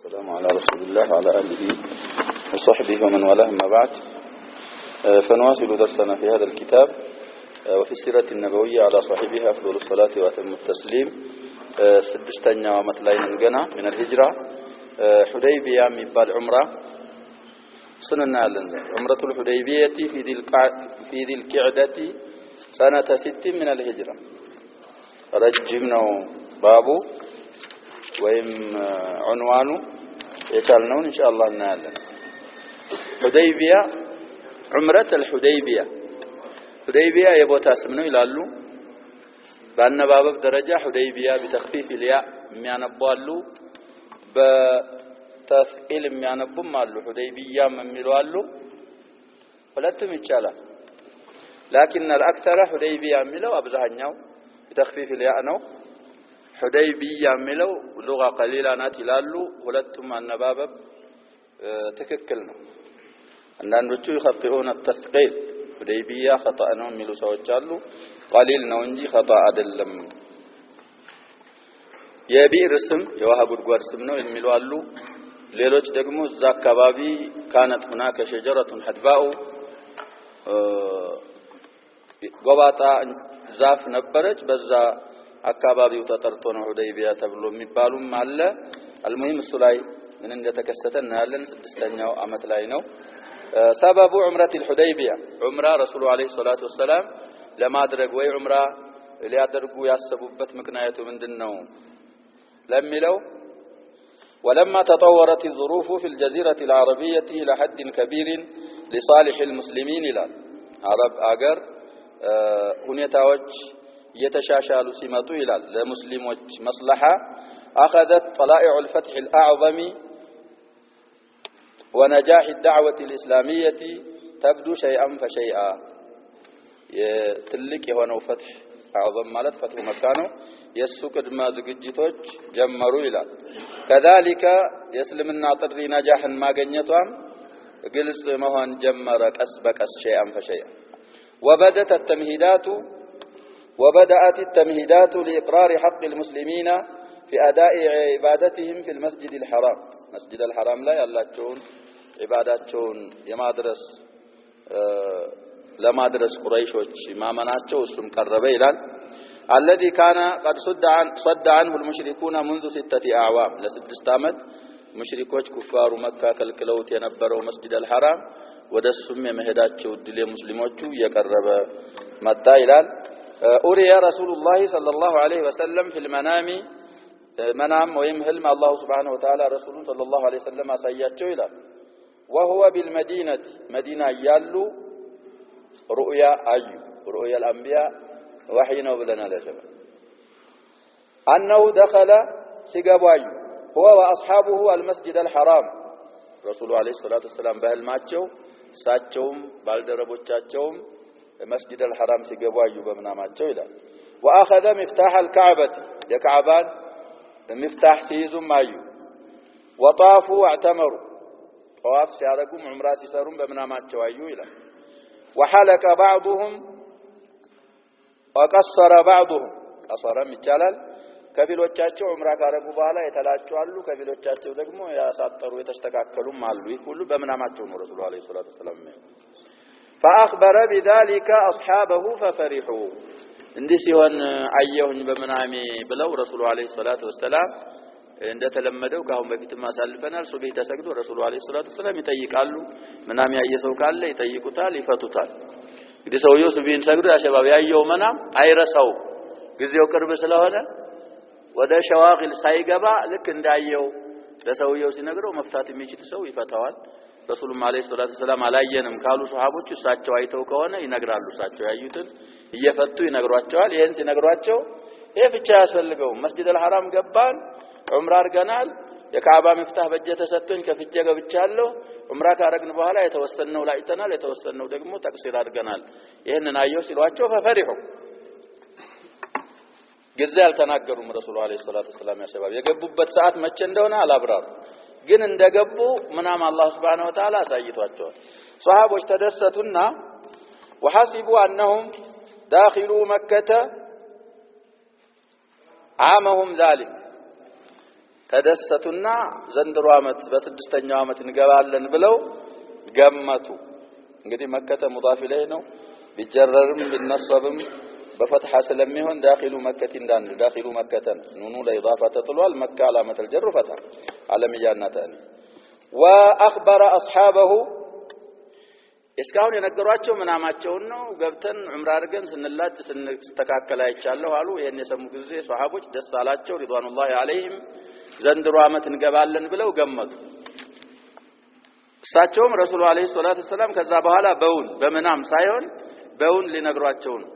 والسلام على رسول الله وعلى آله وصحبه ومن والاه ما بعد. فنواصل درسنا في هذا الكتاب وفي السيرة النبوية على صاحبها أفضل الصلاة وأتم التسليم. سدستنيا ومتلاين جنا من الهجرة حديبية مبال عمرة سننا لنا عمرة الحديبية في ذي القعدة سنة 6 من الهجرة. رجمنا بابو ويم عنوانه يتعلنون إن شاء الله نعلم. حديبية عمرة الحديبية حديبية يبوتا اسمنو يلالو بأن باب درجة حديبية بتخفيف الياء ميانبوالو بتثقيل ميانبو مالو حديبية مميلوالو ولتم يتشالا لكن الأكثر حديبية ميلو أبزهنيو بتخفيف الياء نو حديبية ميلو لغة قليلة ناتلالو ولتم النباب تككلنا አንዳንዶቹ يخطئون التثقيل حديبية خطأ ነው የሚሉ ሰዎች አሉ قليل ነው እንጂ خطأ አይደለም የቢር ስም የውሃ ጉድጓድ ስም ነው የሚሉ አሉ ሌሎች ደግሞ እዛ አካባቢ كانت هناك شجرة حدباء ጎባጣ ዛፍ ነበረች በዛ አካባቢው ተጠርቶ ነው ሁደይቢያ ተብሎ የሚባሉም አለ المهم እሱ ላይ ምን እንደተከሰተ እናያለን ስድስተኛው አመት ላይ ነው سبب عمرة الحديبية عمرة رسول عليه الصلاة والسلام لما أدرك وي عمرة اللي أدركوا يسببت مكنايته من دنو لم يلو ولما تطورت الظروف في الجزيرة العربية إلى حد كبير لصالح المسلمين إلى عرب أجر هنيتاوج يتشاشال سماتو إلى لمسلم مصلحة أخذت طلائع الفتح الأعظم ونجاح الدعوة الإسلامية تبدو شيئا فشيئا يتلك هنا فتح أعظم مالت فتح مكانه يسوق ما زجيتوج جمروا إلى كذلك يسلم الناطر نجاحا ما جنيتهم جلس مهان جمر كسبكس شيئا فشيئا وبدأت التمهيدات لإقرار حق المسلمين في أداء عبادتهم في المسجد الحرام مسجد الحرام لا يلاچون عباداتچون የማድረስ ለማድረስ ቁረይሾች ማመናቸው እሱም ቀረበ ይላል الذي كان قد صد عنه المشركون منذ 6 اعوام ل6 አመት ሙሽሪኮች ኩፋሩ መካ ከልክለውት የነበረው መስጂድ አልሐራም ወደሱም የመሄዳቸው ድል ሙስሊሞቹ የቀረበ መጣ ይላል ኡሪያ ረሱላህ ሰለላሁ ዐለይሂ ወሰለም في المنام منام ويم حلم الله سبحانه وتعالى رسول صلى الله عليه وسلم أسياتشو إلى وهو بالمدينة مدينة يالو رؤيا الأنبياء وحينا وبلنا لشبه أنه دخل سيقابو هو وأصحابه المسجد الحرام رسول عليه الصلاة والسلام بهالماتشو ساتشوم بالدربوتشاتشوم مسجد الحرام سيقابو بمناماتشو إلى وأخذ مفتاح الكعبة يكعبان مفتاح سيزم مايو وطافوا واعتمروا طواف سيارقوا عمره سيسرون بمناماتشو ايو الى وحلق بعضهم وقصر بعضهم قصرم ይቻላል ከፊሎቻቸው ዑምራ ካረጉ በኋላ የተላጩ አሉ ከፊሎቻቸው ደግሞ ያሳጠሩ የተስተካከሉም አሉ ይህ ሁሉ በመናማቸው ነው ረሱላህ አለይሂ ሰላቱ ወሰለም فاخبر بذلك اصحابه ففرحوا እንዲህ ሲሆን አየሁኝ በመናሜ ብለው ረሱላህ አለይሂ ሰላቱ ወሰለም እንደተለመደው ካሁን በፊት ማሳልፈናል ሱብሂ ተሰግዶ ረሱላህ አለይሂ ሰላቱ ወሰለም ይጠይቃሉ መናሜ ያየሰው ካለ ይጠይቁታል ይፈቱታል እንግዲህ ሰውየው ሱብሂን ሰግዶ ያሸባብ ያየው መናም አይረሳው ጊዜው ቅርብ ስለሆነ ወደ ሸዋግል ሳይገባ ልክ እንዳየው ለሰውየው ሲነግረው መፍታት የሚችል ሰው ይፈታዋል ረሱላህ አለይሂ ሰላቱ ወሰለም አላየንም ካሉ ሱሐቦች እሳቸው አይተው ከሆነ ይነግራሉ እሳቸው ያዩትን እየፈቱ ይነግሯቸዋል ይሄን ሲነግሯቸው ይሄ ብቻ ያስፈልገው መስጂድ አልሐራም ገባን ዑምራ አርገናል የካዕባ መፍታህ በእጄ ተሰጥቶኝ ከፍቼ ገብቻለሁ ዑምራ ካረግን በኋላ የተወሰነው ላይተናል የተወሰነው ደግሞ ተቅሲር አድርገናል ይሄንን አየው ሲሏቸው ፈፈሪሁ ግዛ ያልተናገሩም ረሱላህ አለይሂ ሰላቱ ወሰለም ያሸባብ የገቡበት ሰዓት መቼ እንደሆነ አላብራሩ ግን እንደገቡ ምናም አላህ Subhanahu Wa Ta'ala አሳይቷቸዋል ሷሃቦች ተደሰቱና وحسبوا انهم داخلوا مكة عامهم ذلك ተደሰቱና ዘንድሮ አመት በስድስተኛው አመት እንገባለን ብለው ገመቱ እንግዲህ መከተ ሙዳፍ ኢለይህ ነው ቢጀረርም ቢነሰብም በፈትሐ ስለሚሆን ዳኺሉ መከቲ እንዳን ዳኺሉ መከተን ኑኑ ለኢዳፋ ተጥሏል መካ علامه الجر فتح ዓለምያና ታኒ واخبر اصحابه እስካሁን የነገሯቸው ምናማቸውን ነው ገብተን ዑምራ አድርገን ስንላጭ ስንስተካከል አይቻለሁ አሉ ይሄን የሰሙ ጊዜ ሱሐቦች ደስ አላቸው ሪድዋኑላሂ ዐለይሂም ዘንድሮ አመት እንገባለን ብለው ገመቱ እሳቸውም ረሱሉ ዐለይሂ ሰላቱ ወሰለም ከዛ በኋላ በውን በመናም ሳይሆን በውን ሊነግሯቸው ነው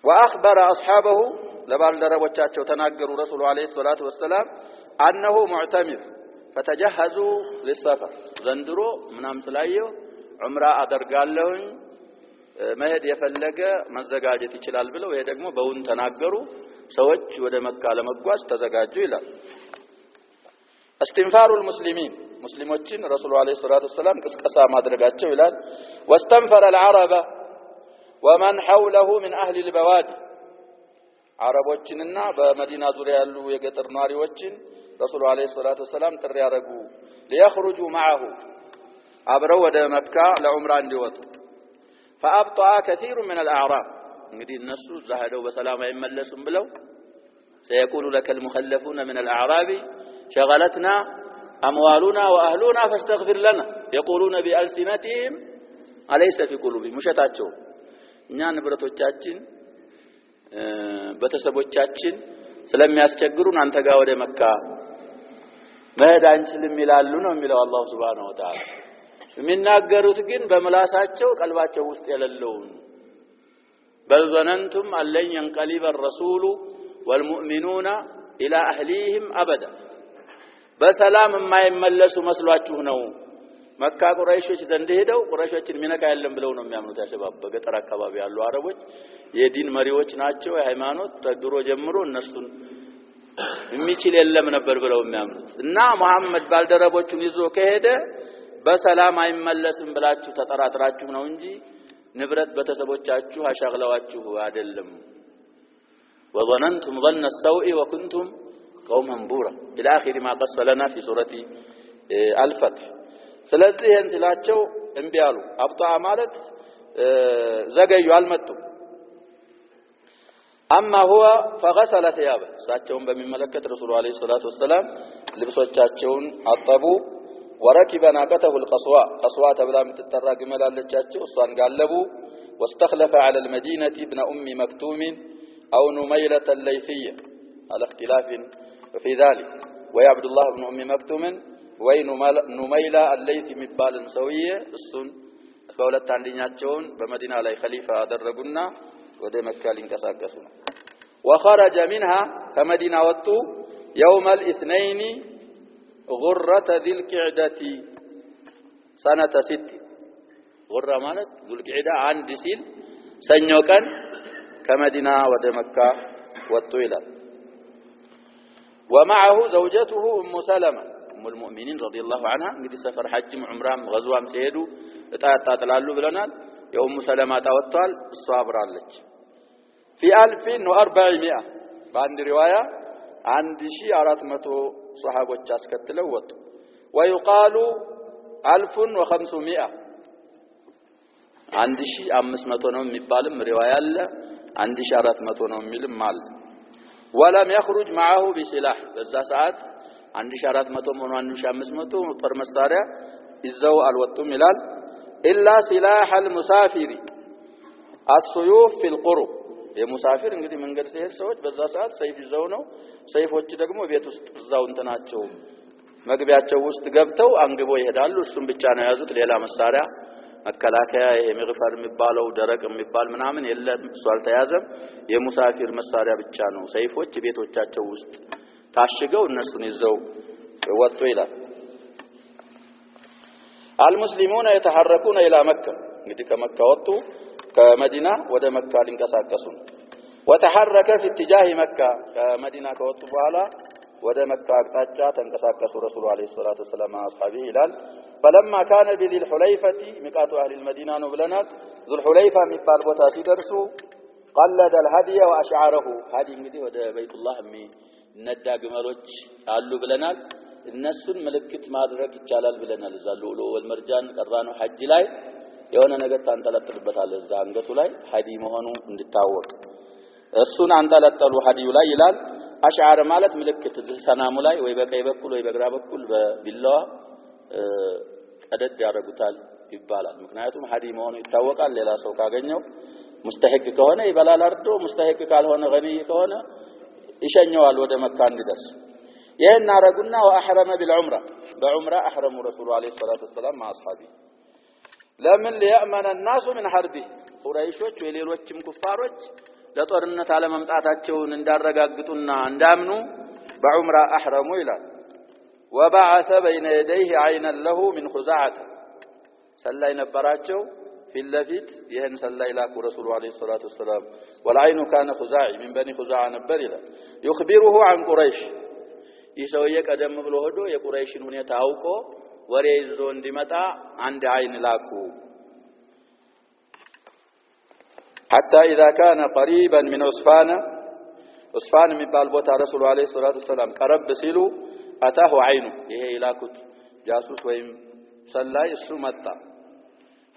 واخبر اصحابه ለባልደረቦቻቸው ተናገሩ ረሱሉ ዐለይሂ ሰላቱ ወሰለም انه معتمر فتجهزوا للسفر ዘንድሮ ምናም ስላየው ዑምራ አደርጋለሁኝ መሄድ የፈለገ መዘጋጀት ይችላል ብለው ይሄ ደግሞ በውን ተናገሩ ሰዎች ወደ መካ ለመጓዝ ተዘጋጁ ይላል استنفار المسلمين ሙስሊሞችን ረሱሉ ዐለይሂ ሰላቱ ወሰለም ቅስቀሳ ማድረጋቸው ይላል واستنفر العرب ومن حوله من اهل البوادي አረቦችንና በመዲና ዙሪያ ያሉ የገጠር ነዋሪዎችን ረሱሉ ዐለይሂ ሰላቱ ወሰለም ጥሪ ያረጉ ليخرجوا معه አብረው ወደ መካ ለዑምራ እንዲወጡ فابطا كثير من الاعراب እንግዲህ እነሱ ዛሄደው በሰላም አይመለሱም ብለው سيقول لك المخلفون من الاعراب شغلتنا اموالنا واهلنا فاستغفر لنا يقولون بالسنتهم أليس في قلوبهم مشتاቸው እኛ ንብረቶቻችን በተሰቦቻችን ስለሚያስቸግሩን አንተ ጋር ወደ መካ መሄድ አንችልም ይላሉ ነው የሚለው አላህ Subhanahu Wa Ta'ala የሚናገሩት ግን በመላሳቸው ቀልባቸው ውስጥ የሌለውን بل ظننتم أن لن ينقلب الرسول والمؤمنون إلى أهليهم أبدا በሰላም የማይመለሱ መስሏችሁ ነው መካ ቁረይሾች ዘንድ ሄደው ቁረይሾችን ሚነካ ያለም ብለው ነው የሚያምኑት ያሸባብ በገጠር አካባቢ ያሉ አረቦች የዲን መሪዎች ናቸው የሃይማኖት ተድሮ ጀምሮ እነሱን የሚችል የለም ነበር ብለው የሚያምኑት እና መሐመድ ባልደረቦቹን ይዞ ከሄደ በሰላም አይመለስም ብላችሁ ተጠራጥራችሁ ነው እንጂ ንብረት በተሰቦቻችሁ አሻግላዋችሁ አይደለም وظننتم ظن السوء وكنتم قوما بورا الى اخر ما قص لنا في سوره الفتح ስለዚህ ይሄን ሲላቸው እንቢ አሉ አብጣ ማለት ዘገዩ አልመጡም اما هو فغسل ثيابه እሳቸውን በሚመለከት ረሱሉ ዐለይሂ ሰላቱ ወሰለም ልብሶቻቸውን አጠቡ وركب ناقته القصواء قصواء ተብላ የምትጠራ ግመል አለቻቸው እሷን ጋለቡ واستخلف على المدينه ابن ام مكتوم او نميله الليثيه على اختلاف في ذلك وعبد الله بن ام مكتوم ونميله الليث የሚባል ሰውዬ እሱን በሁለት አንደኛቸውን በመዲና ላይ ኸሊፋ አደረጉና ወደ መካ ሊንቀሳቀሱ ነው وخرج منها كمدينه ወጡ يوم الاثنين غرة ذي القعدة سنة 6 غرة ማለት ذو القعدة አንድ ሲል ሰኞ ቀን ከመዲና ወደ መካ ወጡ ይላል ومعه زوجته ام سلمة ام المؤمنين رضي الله عنها እንግዲህ ሰፈር ሐጅም ዑምራም غزዋም ሲሄዱ እጣጣጥላሉ ብለናል የኡሙ ሰለማ ታወጣል እሷ አብራለች في 1400 በአንድ ሪዋያ 1400 ሷሃቦች አስከትለው ወጡ ويقال 1500 1500 ነው የሚባልም ሪዋያ አለ 1400 ነው የሚልም አለ ولم يخرج معه بسلاح በዛ ሰዓት 1400 ሆኖ 1500 ጦር መሳሪያ ይዘው አልወጡም ይላል الا سلاح المسافر السيوف في القرب የሙሳፊር እንግዲህ መንገድ ሲሄድ ሰዎች በዛ ሰዓት ሰይፍ ይዘው ነው ሰይፎች ደግሞ ቤት ውስጥ እዛው እንተናቸው መግቢያቸው ውስጥ ገብተው አንግቦ ይሄዳሉ እሱም ብቻ ነው ያዙት ሌላ መሳሪያ መከላከያ ይሄ መግፈር የሚባለው ደረቅ የሚባል ምናምን የለም እሱ አልተያዘም የሙሳፊር መሳሪያ ብቻ ነው ሰይፎች ቤቶቻቸው ውስጥ ታሽገው እነሱን ይዘው ወጡ ይላል المسلمون يتحركون الى مكه እንግዲህ ከመካ ወጡ ከመዲና ወደ መካ ሊንቀሳቀሱ وتحرك في اتجاه مكه ከመዲና ከወጡ በኋላ ወደ መካ አቅጣጫ ተንቀሳቀሱ ረሱሉ ዐለይሂ ሰላቱ ወሰለም አስሐቢ ይላል فلما كان بذي الحليفه ميقات اهل المدينه ነው ብለናል ذو الحليفه የሚባል ቦታ ሲደርሱ قلد الهدي واشعره هدي እንግዲህ ወደ ቤቱላህ ነዳ ግመሎች አሉ ብለናል እነሱን ምልክት ማድረግ ይቻላል ብለናል እዛ ሉሉ ወልመርጃን ቀራነው ሐጅ ላይ የሆነ ነገር ታንጠለጥልበታለህ እዛ አንገቱ ላይ ሐዲ መሆኑ እንድታወቅ እሱን አንጠለጠሉ ሐዲዩ ላይ ይላል አሽዓር ማለት ምልክት እዚህ ሰናሙ ላይ ወይ በቀኝ በኩል ወይ በግራ በኩል በቢላዋ ቀደድ ያደርጉታል ይባላል ምክንያቱም ሐዲ መሆኑ ይታወቃል ሌላ ሰው ካገኘው ሙስተሂቅ ከሆነ ይበላል አርዶ ሙስተሂቅ ካልሆነ ገኒ ከሆነ ይሸኘዋል ወደ መካ እንዲደርስ ይሄን አረጉና ወአህረመ ቢልዑምራ በዑምራ አህረሙ ረሱሉ አለይሂ ሰላቱ ወሰለም ማአስሐቢ ለምን ሊያመነ الناس من حربه ቁረይሾች ወሌሎችም ኩፋሮች ለጦርነት አለመምጣታቸውን እንዳረጋግጡና እንዳምኑ በዑምራ አህረሙ ይላል وبعث بين يديه عينا له من خزاعة ሰላይ ነበራቸው ፊት ለፊት ይሄን ሰላይ ላኩ ረሱሉ አለይሂ ሰላቱ ወሰለም والعين كان خزاعي من بني خزاعة ነበር ይላል يخبره عن قريش ይሰውየ ቀደም ብሎ ሄዶ የቁረይሽን ሁኔታ አውቆ ወሬ ይዞ እንዲመጣ አንድ አይን ላኩ حتى إذا كان قريبا من عصفان የሚባል ቦታ ረሱሉ አለይሂ ሰላቱ ወሰለም ቀረብ ሲሉ أتاه عينه ይሄ ይላኩት ጃሱስ ወይም ሰላይ እሱ መጣ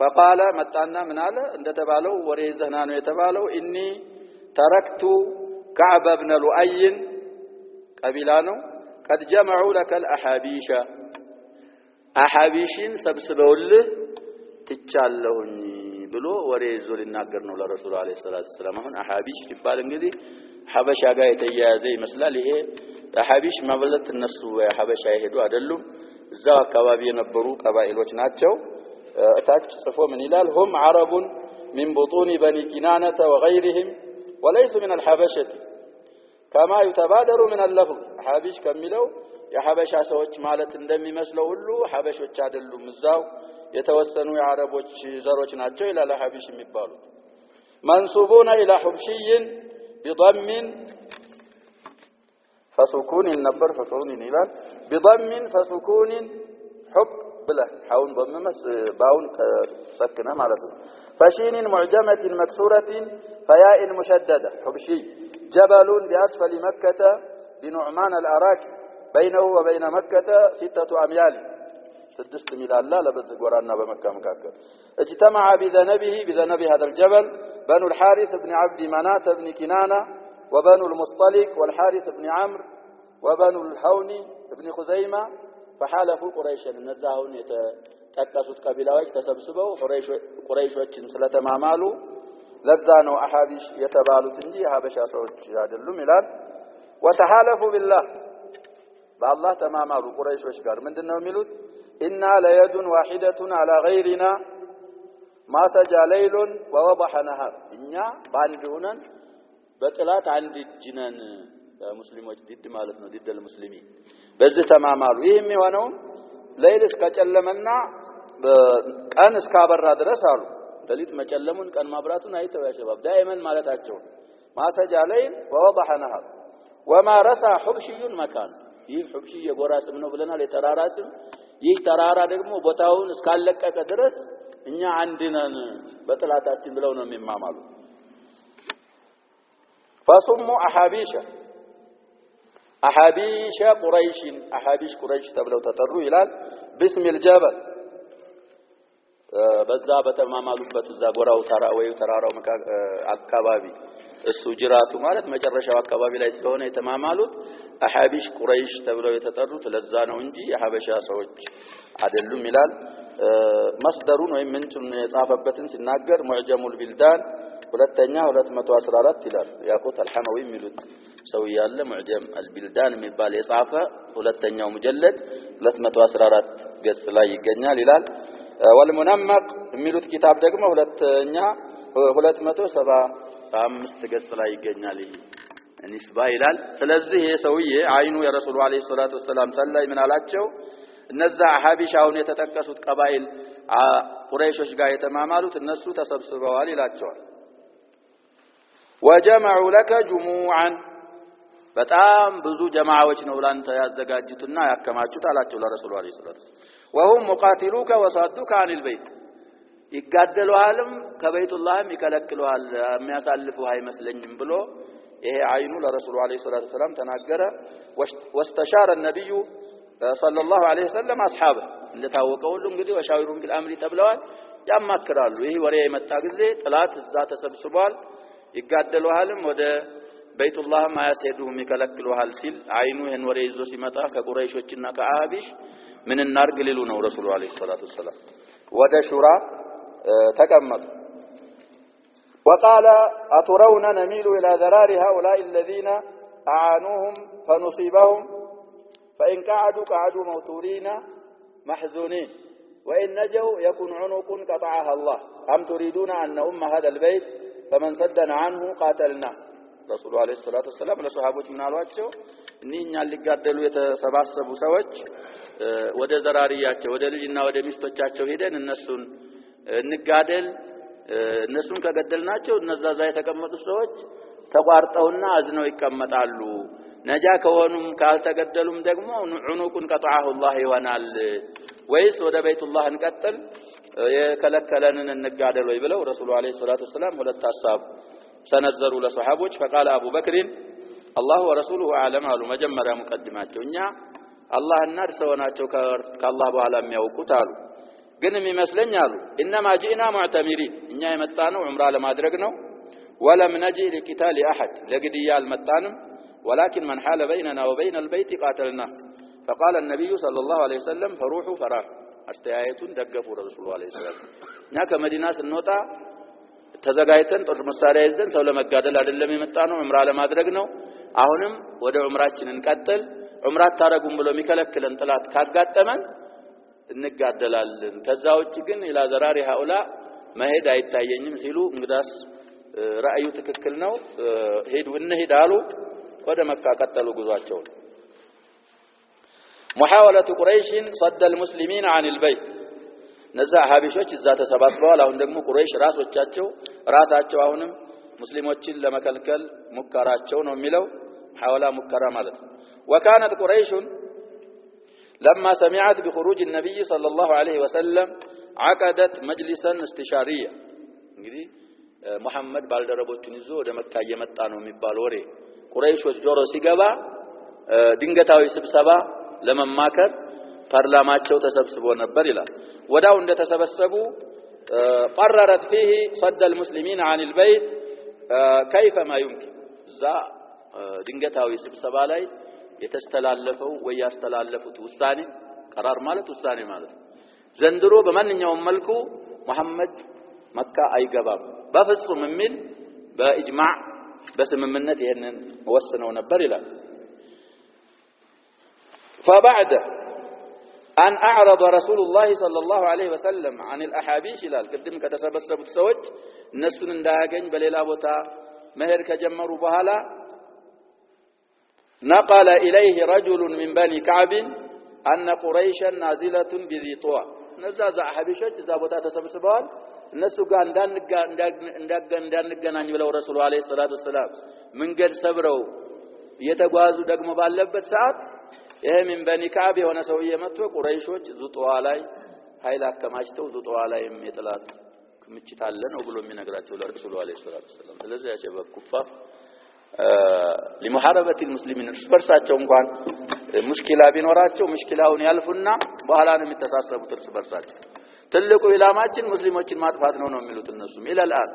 فقال መጣና ምን አለ እንደተባለው ወሬ ዘህና ነው የተባለው إني تركت كعب بن لؤي ቀቢላ ነው قد جمعوا لك الأحابيش أحابيشين ሰብስበውልህ ትቻለሁኝ ብሎ ወሬ ይዞ ሊናገር ነው ለረሱሉ አለይሂ ሰላቱ ወሰለም አሁን አሐቢሽ ሲባል እንግዲህ ሐበሻ ጋር የተያያዘ ይመስላል ይሄ አሐቢሽ ማለት እነሱ ሐበሻ ይሄዱ አይደሉም እዛው አካባቢ የነበሩ ቀባኢሎች ናቸው እታች ጽፎ ምን ይላል هم عرب من بطون بني كنانة وغيرهم وليسوا من الحبشة كما يتبادر من اللفظ حبش ከሚለው የሐበሻ ሰዎች ማለት እንደሚመስለው ሁሉ ሐበሾች አይደሉም እዛው የተወሰኑ የአረቦች ዘሮች ናቸው ይላል ሐበሽ የሚባሉት منسوبون الى حبشي بضم فسكون النبر فسكون ይላል بضم فسكون حب بلا حاون ضممس باون سكنه ማለት ነው فشين معجمة مكسورة فياء مشددة حبشي جبل بأسفل مكة بنعمان الأراك بينه وبين مكة 6 أميال 6 ميل لا لبز قرانا بمكة مكاكل اجتمع بذنب هذا الجبل بنو الحارث بن عبد منات بن كنانة وبنو المصطلق والحارث بن عمرو وبنو الحون بن خزيمة فحالفوا قريشا النزاهون يتقسوا قبيلاوች ተሰብስበው ቁረይሾችን ስለተማማሉ ለዛ ነው አሐቢሽ የተባሉት እንጂ ሐበሻ ሰዎች አይደሉም ይላል وتحالفوا بالله بالله ተማማሉ ቁረይሾች ጋር ምንድነው የሚሉት إنا ليد واحدة على غيرنا ما سجى ليل ووضح نهار እኛ ባንድ ሆነን በጥላት አንድ እጅነን ሙስሊሞች ዲድ ማለት ነው ዲደል ሙስሊሚን በዚህ ተማማሉ ይሄም የሆነው ሌሊት እስከጨለመና ቀን እስካበራ ድረስ አሉ ሌሊት መጨለሙን ቀን ማብራቱን አይተው ያሸባብ ዳይመን ማለታቸው ማሰጃ ለይል ወወضح نهار وما رسى حبشي مكان ይህ حبشي የጎራ ስም ነው ብለናል የተራራ ስም ይህ ተራራ ደግሞ ቦታውን እስካለቀቀ ድረስ እኛ አንድ ነን በጥላታችን ብለው ነው የሚማማሉ فصموا أحابيش قريش أحابيش قريش تبلو تطروا إلى باسم الجبل بزا بتمامالوበት እዛ ጎራው ተራራው ተራራው አካባቢ እሱ ጅራቱ ማለት መጨረሻው አካባቢ ላይ ስለሆነ የተማማሉት አሐቢሽ ቁረይሽ ተብለው የተጠሩት ለዛ ነው እንጂ የሐበሻ ሰዎች አይደሉም ይላል መስደሩን ወይ ምንጩን የጻፈበትን ሲናገር ሙዕጀሙል ቢልዳን ሁለተኛ 214 ይላል ያቆት አልሐማዊ የሚሉት ሰው ያለ ሙዕጀም አልቢልዳን የሚባል የጻፈ ሁለተኛው ሙጀለድ 214 ገጽ ላይ ይገኛል ይላል والمنمق የሚሉት ኪታብ ደግሞ ሁለተኛ 275 ገጽ ላይ ይገኛል እንስባ ይላል ስለዚህ የሰውዬ አይኑ የረሱል አለይሂ ሰላቱ ወሰለም ሰላይ ምን አላቸው እነዛ ሐቢሻውን የተጠቀሱት ቀባኢል ቁረይሾች ጋር የተማማሉት እነሱ ተሰብስበዋል ይላቸዋል وجمعوا لك جموعا በጣም ብዙ ጀማዓዎች ነው ላንተ ያዘጋጁትና ያከማቹት አላቸው ለረሱል አለይሂ ሰላቱ وهم مقاتلوك وصدوك عن البيت ይጋደሉሃልም ከበይቱላህም ይከለክሉሃል የሚያሳልፉ አይመስለኝም ብሎ ይሄ አይኑ ለረሱሉ አለይሂ ሰላቱ ወሰለም ተናገረ واستشار النبي صلى الله عليه وسلم اصحابه እንደታወቀው ሁሉ እንግዲህ ወሻዊሩን ቢል አምሪ ተብለዋል ያማክራሉ ይሄ ወሬ የመጣ ጊዜ ጥላት እዛ ተሰብስቧል ይጋደሉሃልም ወደ በይቱላህ ማያስሄዱም ይከለክሉሃል ሲል አይኑ ይሄን ወሬ ይዞ ሲመጣ ከቁረይሾችና ከአሃቢሽ ምን እናርግ ሊሉ ነው ረሱሉ አለይሂ ሰላቱ ወሰለም ወደ ሹራ ተቀመጡ وقال أترون نميل إلى ذرار هؤلاء الذين أعانوهم فنصيبهم فإن قعدوا موتورين محزونين وإن نجوا يكون عنق قطعها الله أم تريدون أن نؤم هذا البيت فمن صدنا عنه قاتلنا رسول الله عليه الصلاة والسلام لصحابه من الواجه نين اللي قدلوا يتسبسبوا سوج وده ذرارياته وده لجنا وده مستوجاته هيدن النسون نقادل እነሱን ከገደልናቸው እነዛ ዛይ ተቀመጡ ሰዎች ተቋርጠውና አዝነው ይቀመጣሉ ነጃ ከሆኑም ካልተገደሉም ደግሞ ዑኑቁን ቀጣዐሁ الله ይሆናል ወይስ ወደ በይቱላህ እንቀጥል የከለከለንን እንጋደል ወይ ብለው ረሱሉ አለይሂ ሰላቱ ወሰለም ሁለት ሐሳብ ሰነዘሩ ለሷሃቦች فقال ابو بكر الله ورسوله اعلم አሉ መጀመሪያ ሙቀድማቸው እኛ አላህና እርሰውናቸው ከአላህ በኋላ የሚያውቁት አሉ ግን የሚመስለኝ አሉ انما جئنا معتمرين እኛ የመጣነው ዑምራ ለማድረግ ነው ولم نجئ لقتال احد ለግድያ አልመጣንም ولكن من حال بيننا وبين البيت قاتلنا فقال النبي صلى الله عليه وسلم فروحوا فراح አስተያየቱን ደገፉ ረሱሉ አለይሂ ሰላም እኛ ከመዲና ስንወጣ ተዘጋጅተን ጦር መሳሪያ ይዘን ሰው ለመጋደል አይደለም የመጣነው ዑምራ ለማድረግ ነው አሁንም ወደ ዑምራችን እንቀጥል ዑምራ ታረጉም ብሎ የሚከለክለን ጥላት ካጋጠመን እንጋደላለን ከዛውጭ ግን ኢላ ዘራሪ ሃኡላ መሄድ አይታየኝም ሲሉ እንግዳስ ራእዩ ትክክል ነው ሄዱ እንሄዳሉ ወደ መካ ቀጠሉ ጉዟቸው محاولة قريش صد المسلمين عن البيت ነዛ ሐቢሾች እዛ ተሰባስበዋል አሁን ደግሞ ቁረይሽ ራሳቸው አሁንም ሙስሊሞችን ለመከልከል ሙከራቸው ነው የሚለው ሐዋላ ሙከራ ማለት ነው وكانت قريش لما سمعت بخروج النبي صلى الله عليه وسلم عقدت مجلسا استشاريا እንግዲህ መሐመድ ባልደረቦቹን ይዞ ወደ መካ እየመጣ ነው የሚባል ወሬ ቁረይሾች ጆሮ ሲገባ ድንገታዊ ስብሰባ ለመማከር ፓርላማቸው ተሰብስቦ ነበር ይላል ወዳው እንደተሰበሰቡ قررت فيه صد المسلمين عن البيت كيف ما يمكن ዛ ድንገታዊ ስብሰባ ላይ የተስተላለፈው ወይ ያስተላለፉት ውሳኔ ቀራር ማለት ውሳኔ ማለት ዘንድሮ በማንኛውም መልኩ መሐመድ መካ አይገባም በፍጹም የሚል በኢጅማዕ በስምምነት ይሄንን ወስነው ነበር ይላል فبعد أن أعرض رسول الله صلى الله عليه وسلم عن الأحابيش إلى القدم كتسبسبت سوج النسون انداغن بليلا بوتا مهر كجمروا بهالا نقل إليه رجل من بني كعب أن قريشا نازلة بذي طوى نزازع أحابيشة إذا بوتا تسبسبوال النسو قال اندان يبلو رسول عليه الصلاة والسلام من قد سبروا يتقوازوا دقم باللبت ساعات ይሄ من بني كعب የሆነ ሰውዬ መጥቶ ቁረይሾች ዙጧዋ ላይ ኃይል አከማችተው ዙጧዋ ላይ የጥላት ክምችት አለ ነው ብሎ የሚነግራቸው ለረሱሉ አለይሂ ሰላቱ ወሰለም ስለዚህ ያሸበብ ኩፋር لمحاربه المسلمين እርሳቸው እንኳን ሙሽኪላ ቢኖራቸው ሙሽኪላውን ያልፉና በኋላ ነው የሚተሳሰቡት እርሳቸው ትልቁ ኢላማችን ሙስሊሞችን ማጥፋት ነው የሚሉት እነሱም ኢላልአን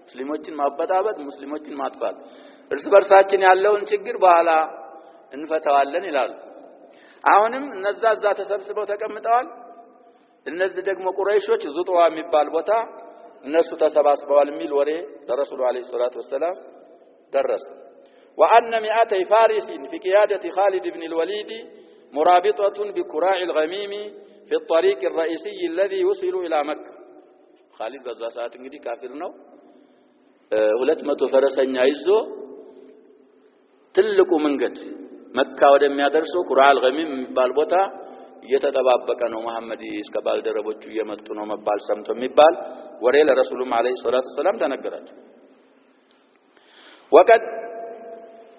ሙስሊሞችን ማበጣበጥ ሙስሊሞችን ማጥፋት እርሳችን ያለውን ችግር በኋላ እንፈታዋለን ይላሉ አሁንም እነዛ ተሰብስበው ተቀምጠዋል እነዚህ ደግሞ ቁረይሾች ዙጧዋ የሚባል ቦታ እነሱ ተሰባስበዋል የሚል ወሬ ለረሱሉ አለይሂ ሰላቱ ወሰለም ደረሰ وأن 200 فارس في قيادة خالد بن الوليد مرابطة بكراع الغميم في الطريق الرئيسي الذي يوصل إلى مكة خالد በዛ ሰዓት እንግዲህ ካፊር ነው 200 ፈረሰኛ ይዞ ትልቁ መንገድ መካ ወደሚያደርሰው ኩራል ገሚም የሚባል ቦታ እየተጠባበቀ ነው መሐመድ እስከ ባልደረቦቹ እየመጡ ነው መባል ሰምቶ የሚባል ወሬ ለረሱሉም አለይሂ ሰላቱ ሰላም ተነገራቸው وقد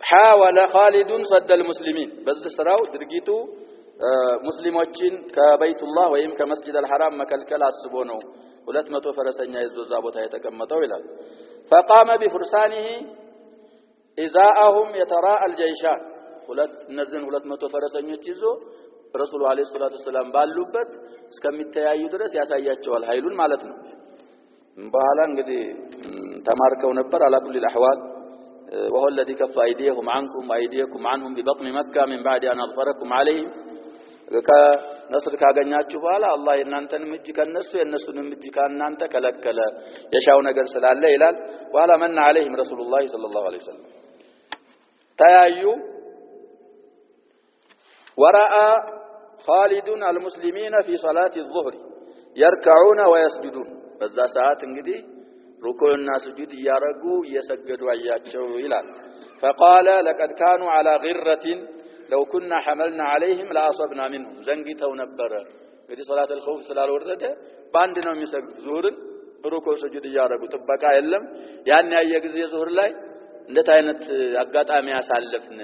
حاول خالد صد المسلمين በዚህ ስራው ድርጊቱ ሙስሊሞችን ከበይቱላህ ወይም ከመስጂድ አልሐራም መከልከል አስቦ ነው 200 ፈረሰኛ ይዞ እዛ ቦታ የተቀመጠው ይላል فقام بفرسانه ኢዛአሁም የተራአ አልጀይሻን እነዚህን 200 ፈረሰኞች ይዞ ረሱሉ አለይሂ ሰላቱ ወሰለም ባሉበት እስከሚተያዩ ድረስ ያሳያቸዋል ኃይሉን ማለት ነው። በኋላ እንግዲህ ተማርከው ነበር على كل الاحوال وهو الذي كف ايديهم عنكم وايديكم عنهم ببطن مكة من بعد ان اظفركم عليهم ከነስር ካገኛችሁ በኋላ አላህ የናንተንም እጅ ከነሱ የነሱንም እጅ ከናንተ ከለከለ የሻው ነገር ስላለ ይላል። በኋላ መና عليهم رسول الله صلى الله عليه وسلم ተያዩ ورأى خالد المسلمين في صلاة الظهر يركعون ويسجدون በዛ ሰዓት እንግዲህ ሩኩዕና ስጁድ ያረጉ እየሰገዱ አያቸው ይላል። فقال لقد كانوا على غرة لو كنا حملنا عليهم لاصبنا منهم ዘንግተው ነበር። እንግዲህ ሶላት الخوف ስላልወረደ ባንድ ነው የሚሰግዱት። ዙሁርን ሩኩዕ ስጁድ ያረጉ ጥበቃ የለም። ያን ያየ ጊዜ ዙሁር ላይ እንዴት አይነት አጋጣሚ ያሳለፍን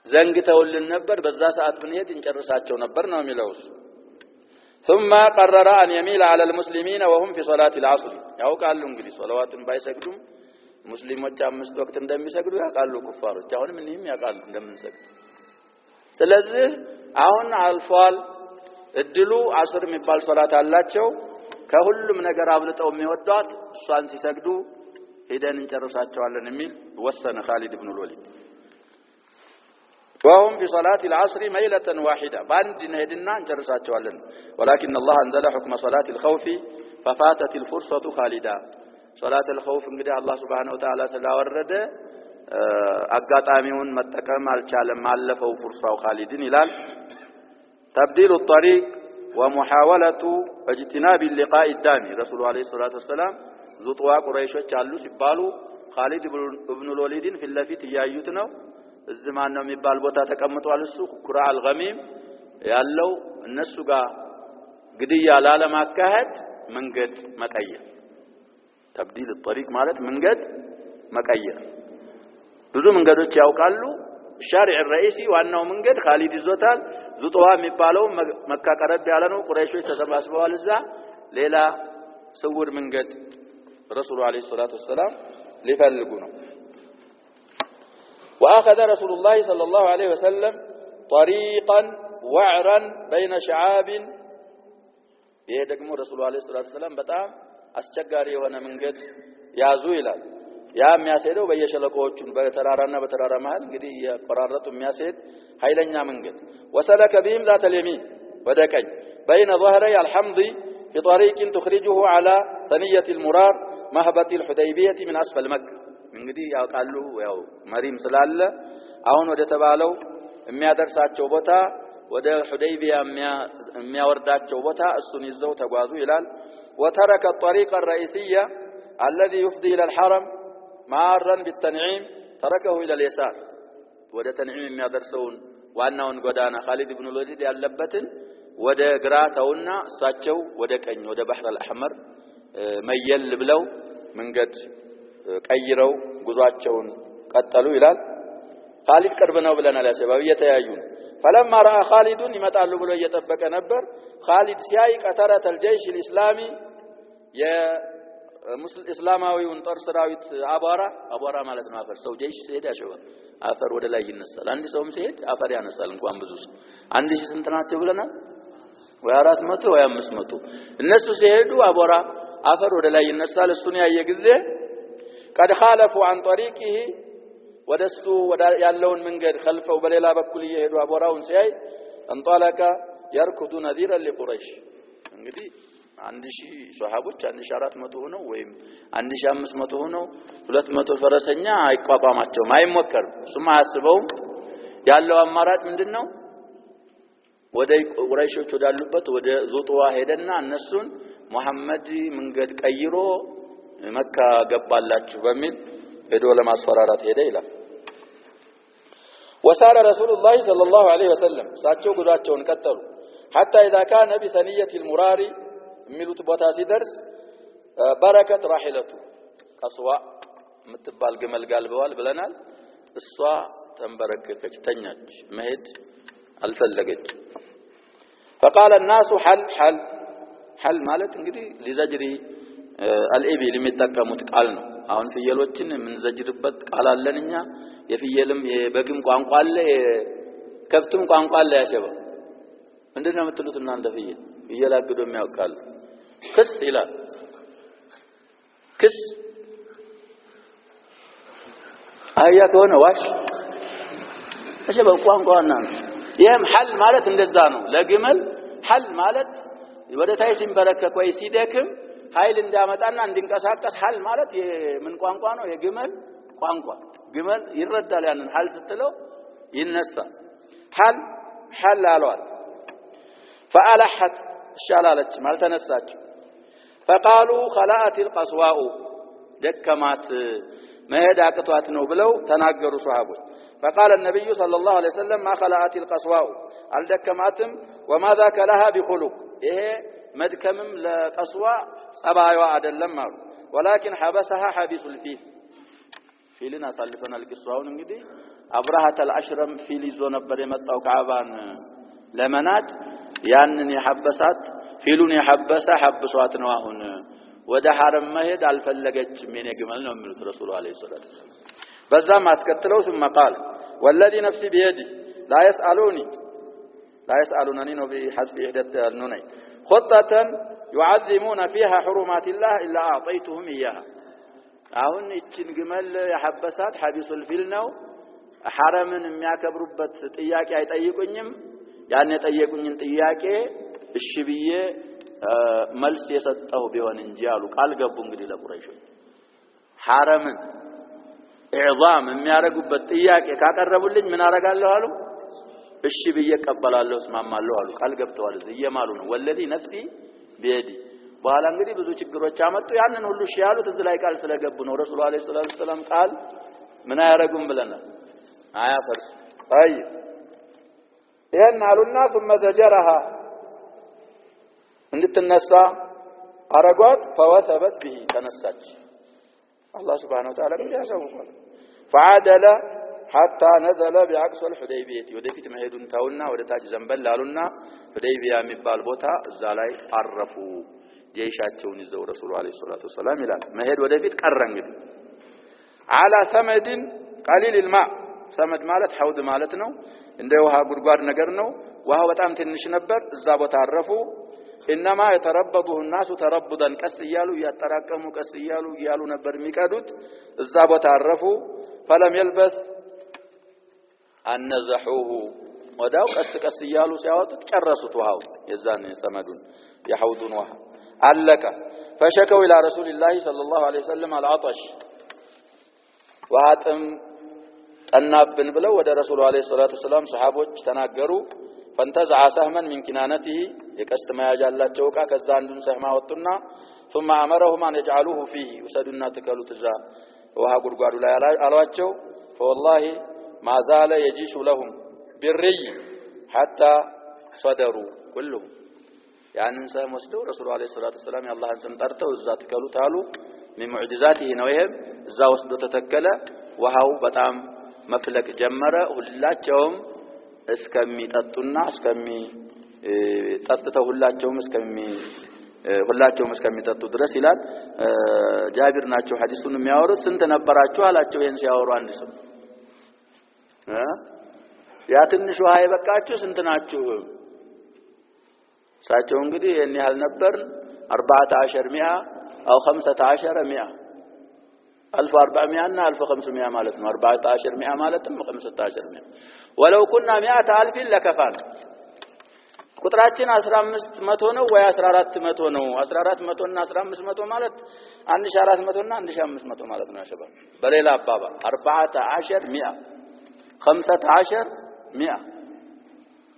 ዘንግተውልን ነበር። በዛ ሰዓት ብንሄድ እንጨርሳቸው ነበር ነው የሚለው። ثم قرر ان يميل على المسلمين وهم في صلاه العصر ያውቃሉ እንግዲህ ሶላዋትን ባይሰግዱም ሙስሊሞች አምስት ወቅት እንደሚሰግዱ ያውቃሉ ኩፋሮች። አሁንም እነዚህም ያውቃሉ እንደምንሰግድ። ስለዚህ አሁን አልፏል እድሉ አስር የሚባል ሶላት አላቸው። ከሁሉም ነገር አብልጠው የሚወዷት እሷን ሲሰግዱ ሄደን እንጨርሳቸዋለን የሚል ወሰነ ኻሊድ ኢብኑ الوليد وهم في صلاة العصر ميلة واحدة باند نهدنا نجرساتشوالن ولكن الله انزل حكم صلاة الخوف ففاتت الفرصة خالدا صلاة الخوف እንግዲህ አላህ Subhanahu Wa Ta'ala ስላወረደ አጋጣሚውን መጠቀም አልቻለም ማለፈው ፍርሳው ኻሊድን ይላል። تبديل الطريق ومحاولة اجتناب اللقاء الدامي رسول الله عليه الصلاة والسلام ዙጥዋ ቁረይሾች አሉ ሲባሉ ኻሊድ ኢብኑ الوليد في اللفت ያዩት ነው። እዚህ ማን ነው የሚባል ቦታ ተቀምጧል። እሱ ኩራ አልገሚም ያለው እነሱ ጋር ግድያ ላለማካሄድ መንገድ መቀየር تبديل الطريق ማለት መንገድ መቀየር ብዙ መንገዶች ያውቃሉ። ሻሪዕ الرئيسي ዋናው መንገድ ኻሊድ ይዞታል። ዙጥዋ የሚባለው መካ ቀረብ ያለ ነው። ቁረይሾች ተሰባስበዋል እዛ። ሌላ ስውር መንገድ ረሱሉ አለይሂ ሰላቱ ወሰለም ሊፈልጉ ነው። وأخذ رسول الله صلى الله عليه وسلم طريقا وعرا بين شعاب يهدكم رسول الله عليه الصلاة والسلام በጣም አስቸጋሪ የሆነ መንገድ ያዙ ይላል። ያ የሚያስሄደው በየሸለቆዎቹን በተራራና በተራራ መሃል እንግዲህ የቆራረጡ የሚያስሄድ ኃይለኛ መንገድ وسلك بهم ذات اليمين ودقኝ بين ظهري الحمض في طريق تخرجه على ثنية المرار مهبط الحديبية من أسفل مكة እንግዲህ ያውቃሉ ያው መሪም ስላለ አሁን ወደ ተባለው የሚያደርሳቸው ቦታ ወደ ሁደይቢያ የሚያወርዳቸው ቦታ እሱን ይዘው ተጓዙ ይላል። وترك الطريق الرئيسي الذي يفضي الى الحرم مارا بالتنعيم تركه الى اليسار ወደ ተንዒም የሚያደርሰውን ዋናውን ጎዳና ኻሊድ ኢብኑ الوليد ያለበትን ወደ ግራ ተውና እሳቸው ወደ ቀኝ ወደ ባህር አልአህመር መየል ብለው መንገድ ቀይረው ጉዟቸውን ቀጠሉ ይላል። ኻሊድ ቅርብ ነው ብለናል። ያሰባው እየተያዩ فلما راى خالد ይመጣሉ ብሎ እየጠበቀ ነበር። ኻሊድ ሲያይ ቀተረተ الجيش الاسلامي የሙስሊም እስላማዊውን ጦር ሰራዊት አቧራ ማለት ነው። አፈር ሰው ጀይሽ ሲሄድ ያሸዋል አፈር ወደ ላይ ይነሳል። አንድ ሰውም ሲሄድ አፈር ያነሳል። እንኳን ብዙ ሰው 1000 ስንት ናቸው ብለናል? ወይ 400 ወይ 500 እነሱ ሲሄዱ አቧራ አፈር ወደ ላይ ይነሳል። እሱን ያየ ጊዜ قد خالفوا عن طريقه ودسو ያለውን መንገድ خلفው በሌላ በኩል እየሄዱ አቧራውን ሲያይ انطلق يركض نذيرا لقريش እንግዲህ 1000 ሷሃቦች 1400 ሆነው ወይም 1500 ሆነው 200 ፈረሰኛ አይቋቋማቸውም አይሞከርም። እሱም አያስበውም። ያለው አማራጭ ምንድነው? ወደ ቁረይሾች ወዳሉበት ወደ ዙጥዋ ሄደና እነሱን መሐመድ መንገድ ቀይሮ መካ ገባላችሁ በሚል ሄዶ ለማስፈራራት ሄደ ይላል። وسار رسول الله صلى الله عليه وسلم ሳቸው ጉዟቸውን ቀጠሉ حتى اذا كان بثنيه المرار ሚሉት ቦታ ሲደርስ በረከት راحلته ቀስዋ ምትባል ግመል ጋልበዋል ብለናል። እሷ ተንበረከከች ተኛች መሄድ አልፈለገች። فقال الناس حل ማለት እንግዲህ لزجري الابل የሚጠቀሙት ቃል ነው። አሁን ፍየሎችን የምንዘጅርበት ቃል አለንኛ የፍየልም የበግም ቋንቋ አለ የከብትም ቋንቋ አለ ያሸባ ምንድነው የምትሉት እናንተ ፍየል አግዶ የሚያውቃል ክስ ይላል ክስ አያ ከሆነ ዋሽ አሸባ ቋንቋና ይሄም ሐል ማለት እንደዛ ነው ለግመል ሐል ማለት ወደ ታይ ሲንበረከክ ወይ ሲደክም ኃይል እንዲያመጣና እንዲንቀሳቀስ ሐል ማለት የምን ቋንቋ ነው የግመል ቋንቋ ግመል ይረዳል ያንን ሐል ስትለው ይነሳ ሐል አለዋል فألحت شلالت ما تنساች فقالوا خلأت القصواء دكمات መሄድ አቅቷት ነው ብለው ተናገሩ ሷሃቦች فقال النبي صلى الله عليه وسلم ما خلأت القصواء አልደከማትም وما ذاك لها بخلق ይሄ መድከምም ለቀስዋ ጸባይዋ አይደለም አሉ ولكن حبسها حبيس الفيل ፊልን አሳልፈናል ቂሷውን እንግዲህ አብራሃት አልአሽረም ፊል ይዞ ነበር የመጣው ካዕባን ለመናድ ያንን የሐበሳት ፊሉን የሐበሳ ሐብሷት ነው አሁን ወደ ሐረም መሄድ አልፈለገችም የኔ ግመል ነው የሚሉት ረሱሉ አለይሂ ሰላቱ በዛም አስከትለው ثم قال والذي نفسي بيدي لا يسألونني بحسب إحدى النونين خطة يعظمون فيها حرمات الله إلا أعطيتهم إياها አሁን እቺን ግመል የሐበሳት ሐቢሱል ፊል ነው ሐረምን የሚያከብሩበት ጥያቄ አይጠይቁኝም ያን የጠየቁኝን ጥያቄ እሺ ብዬ መልስ የሰጠው ቢሆን እንጂ አሉ ቃል ገቡ እንግዲህ ለቁረይሾች ሐረምን ኢዕዛም የሚያረጉበት ጥያቄ ካቀረቡልኝ ምን አረጋለሁ አሉ እሺ ብዬ ቀበላለሁ እስማማለሁ አሉ ቃል ገብተዋል እየማሉ ነው ወለዲ ነፍሲ ቢየዲ በኋላ እንግዲህ ብዙ ችግሮች አመጡ ያንን ሁሉ እሺ ያሉት እዚህ ላይ ቃል ስለገቡ ነው ረሱሉ አለይሂ ሰላም ቃል ምን አያረጉም ብለናል አያፈርስ አይ ያን አሉና ثم زجرها እንድትነሳ አረጓት فوثبت به ተነሳች الله سبحانه وتعالى ያሳውቃል فعدل حتى نزل بعقص الحديبيه ወደፊት መሄዱን ታውና ወደ ታች ዘንበል አሉና ሁደይቢያ የሚባል ቦታ እዛ ላይ አረፉ ጀይሻቸውን ይዘው ረሱሉ አለይሂ ሰላቱ ወሰለም ይላል መሄድ ወደፊት ቀረ እንግዲህ على ثمد قليل الماء ሰመድ ማለት ሐውድ ማለት ነው እንደ ውሃ ጉድጓድ ነገር ነው ውሃው በጣም ትንሽ ነበር እዛ ቦታ አረፉ انما يتربضه الناس تربضا ቀስ ይያሉ ያጠራቀሙ ቀስ ይያሉ ነበር የሚቀዱት እዛ ቦታ አረፉ فلم يلبث انزحوه ወዳው ቀስ ይያሉ ሲያወጡት ጨረሱት ውሃው የዛን ሰመዱን የሐውዱን ውሃ አለቀ فشكوا الى رسول الله صلى الله عليه وسلم العطش وعطم ጠናብን ብለው ወደ ረሱሉ አለይሂ ሰላቱ ሰላም ሱሐቦች ተናገሩ فانتزع سهما من كنانته የቀስት ማያጃላቸው ቃ ከዛ አንዱን ሰህማ ወጡና ثم امرهم ان يجعلوه فيه وسدنا تكلوا تزا ውሃ ጉድጓዱ ላይ አሏቸው فوالله ما زال يجيش لهم بالري حتى صدروا كلهم ያንን ሰህም ወስደው ረሱሉ አለይሂ ሰላቱ ሰላም የአላህን ስም ጠርተው እዛ ተከሉት አሉ من معجزاته ነው ይሄ እዛ ወስዶ ተተከለ ውሃው በጣም መፍለቅ ጀመረ ሁላቸውም እስከሚጠጡና ጠጥተው ሁላቸውም እስከሚጠጡ ድረስ ይላል ጃቢር ናቸው ሐዲሱን የሚያወሩት ስንት ነበራችሁ አላቸው ይሄን ሲያወሩ አንድ ሰው ያ ትንሽ ውሃ የበቃችሁ ስንት ናችሁ ሳቸው እንግዲህ የኔ ያህል ነበር 14 100 او 15 100 1400 እና 1500 ማለት ነው 14 100 ማለትም 15 100 ولو كنا 100000 لكفانا ቁጥራችን 1500 ነው ወይ 1400 ነው 1400 እና 1500 ማለት 1400 እና 1500 ማለት ነው ያሸባ በሌላ አባባል 14 100 15 100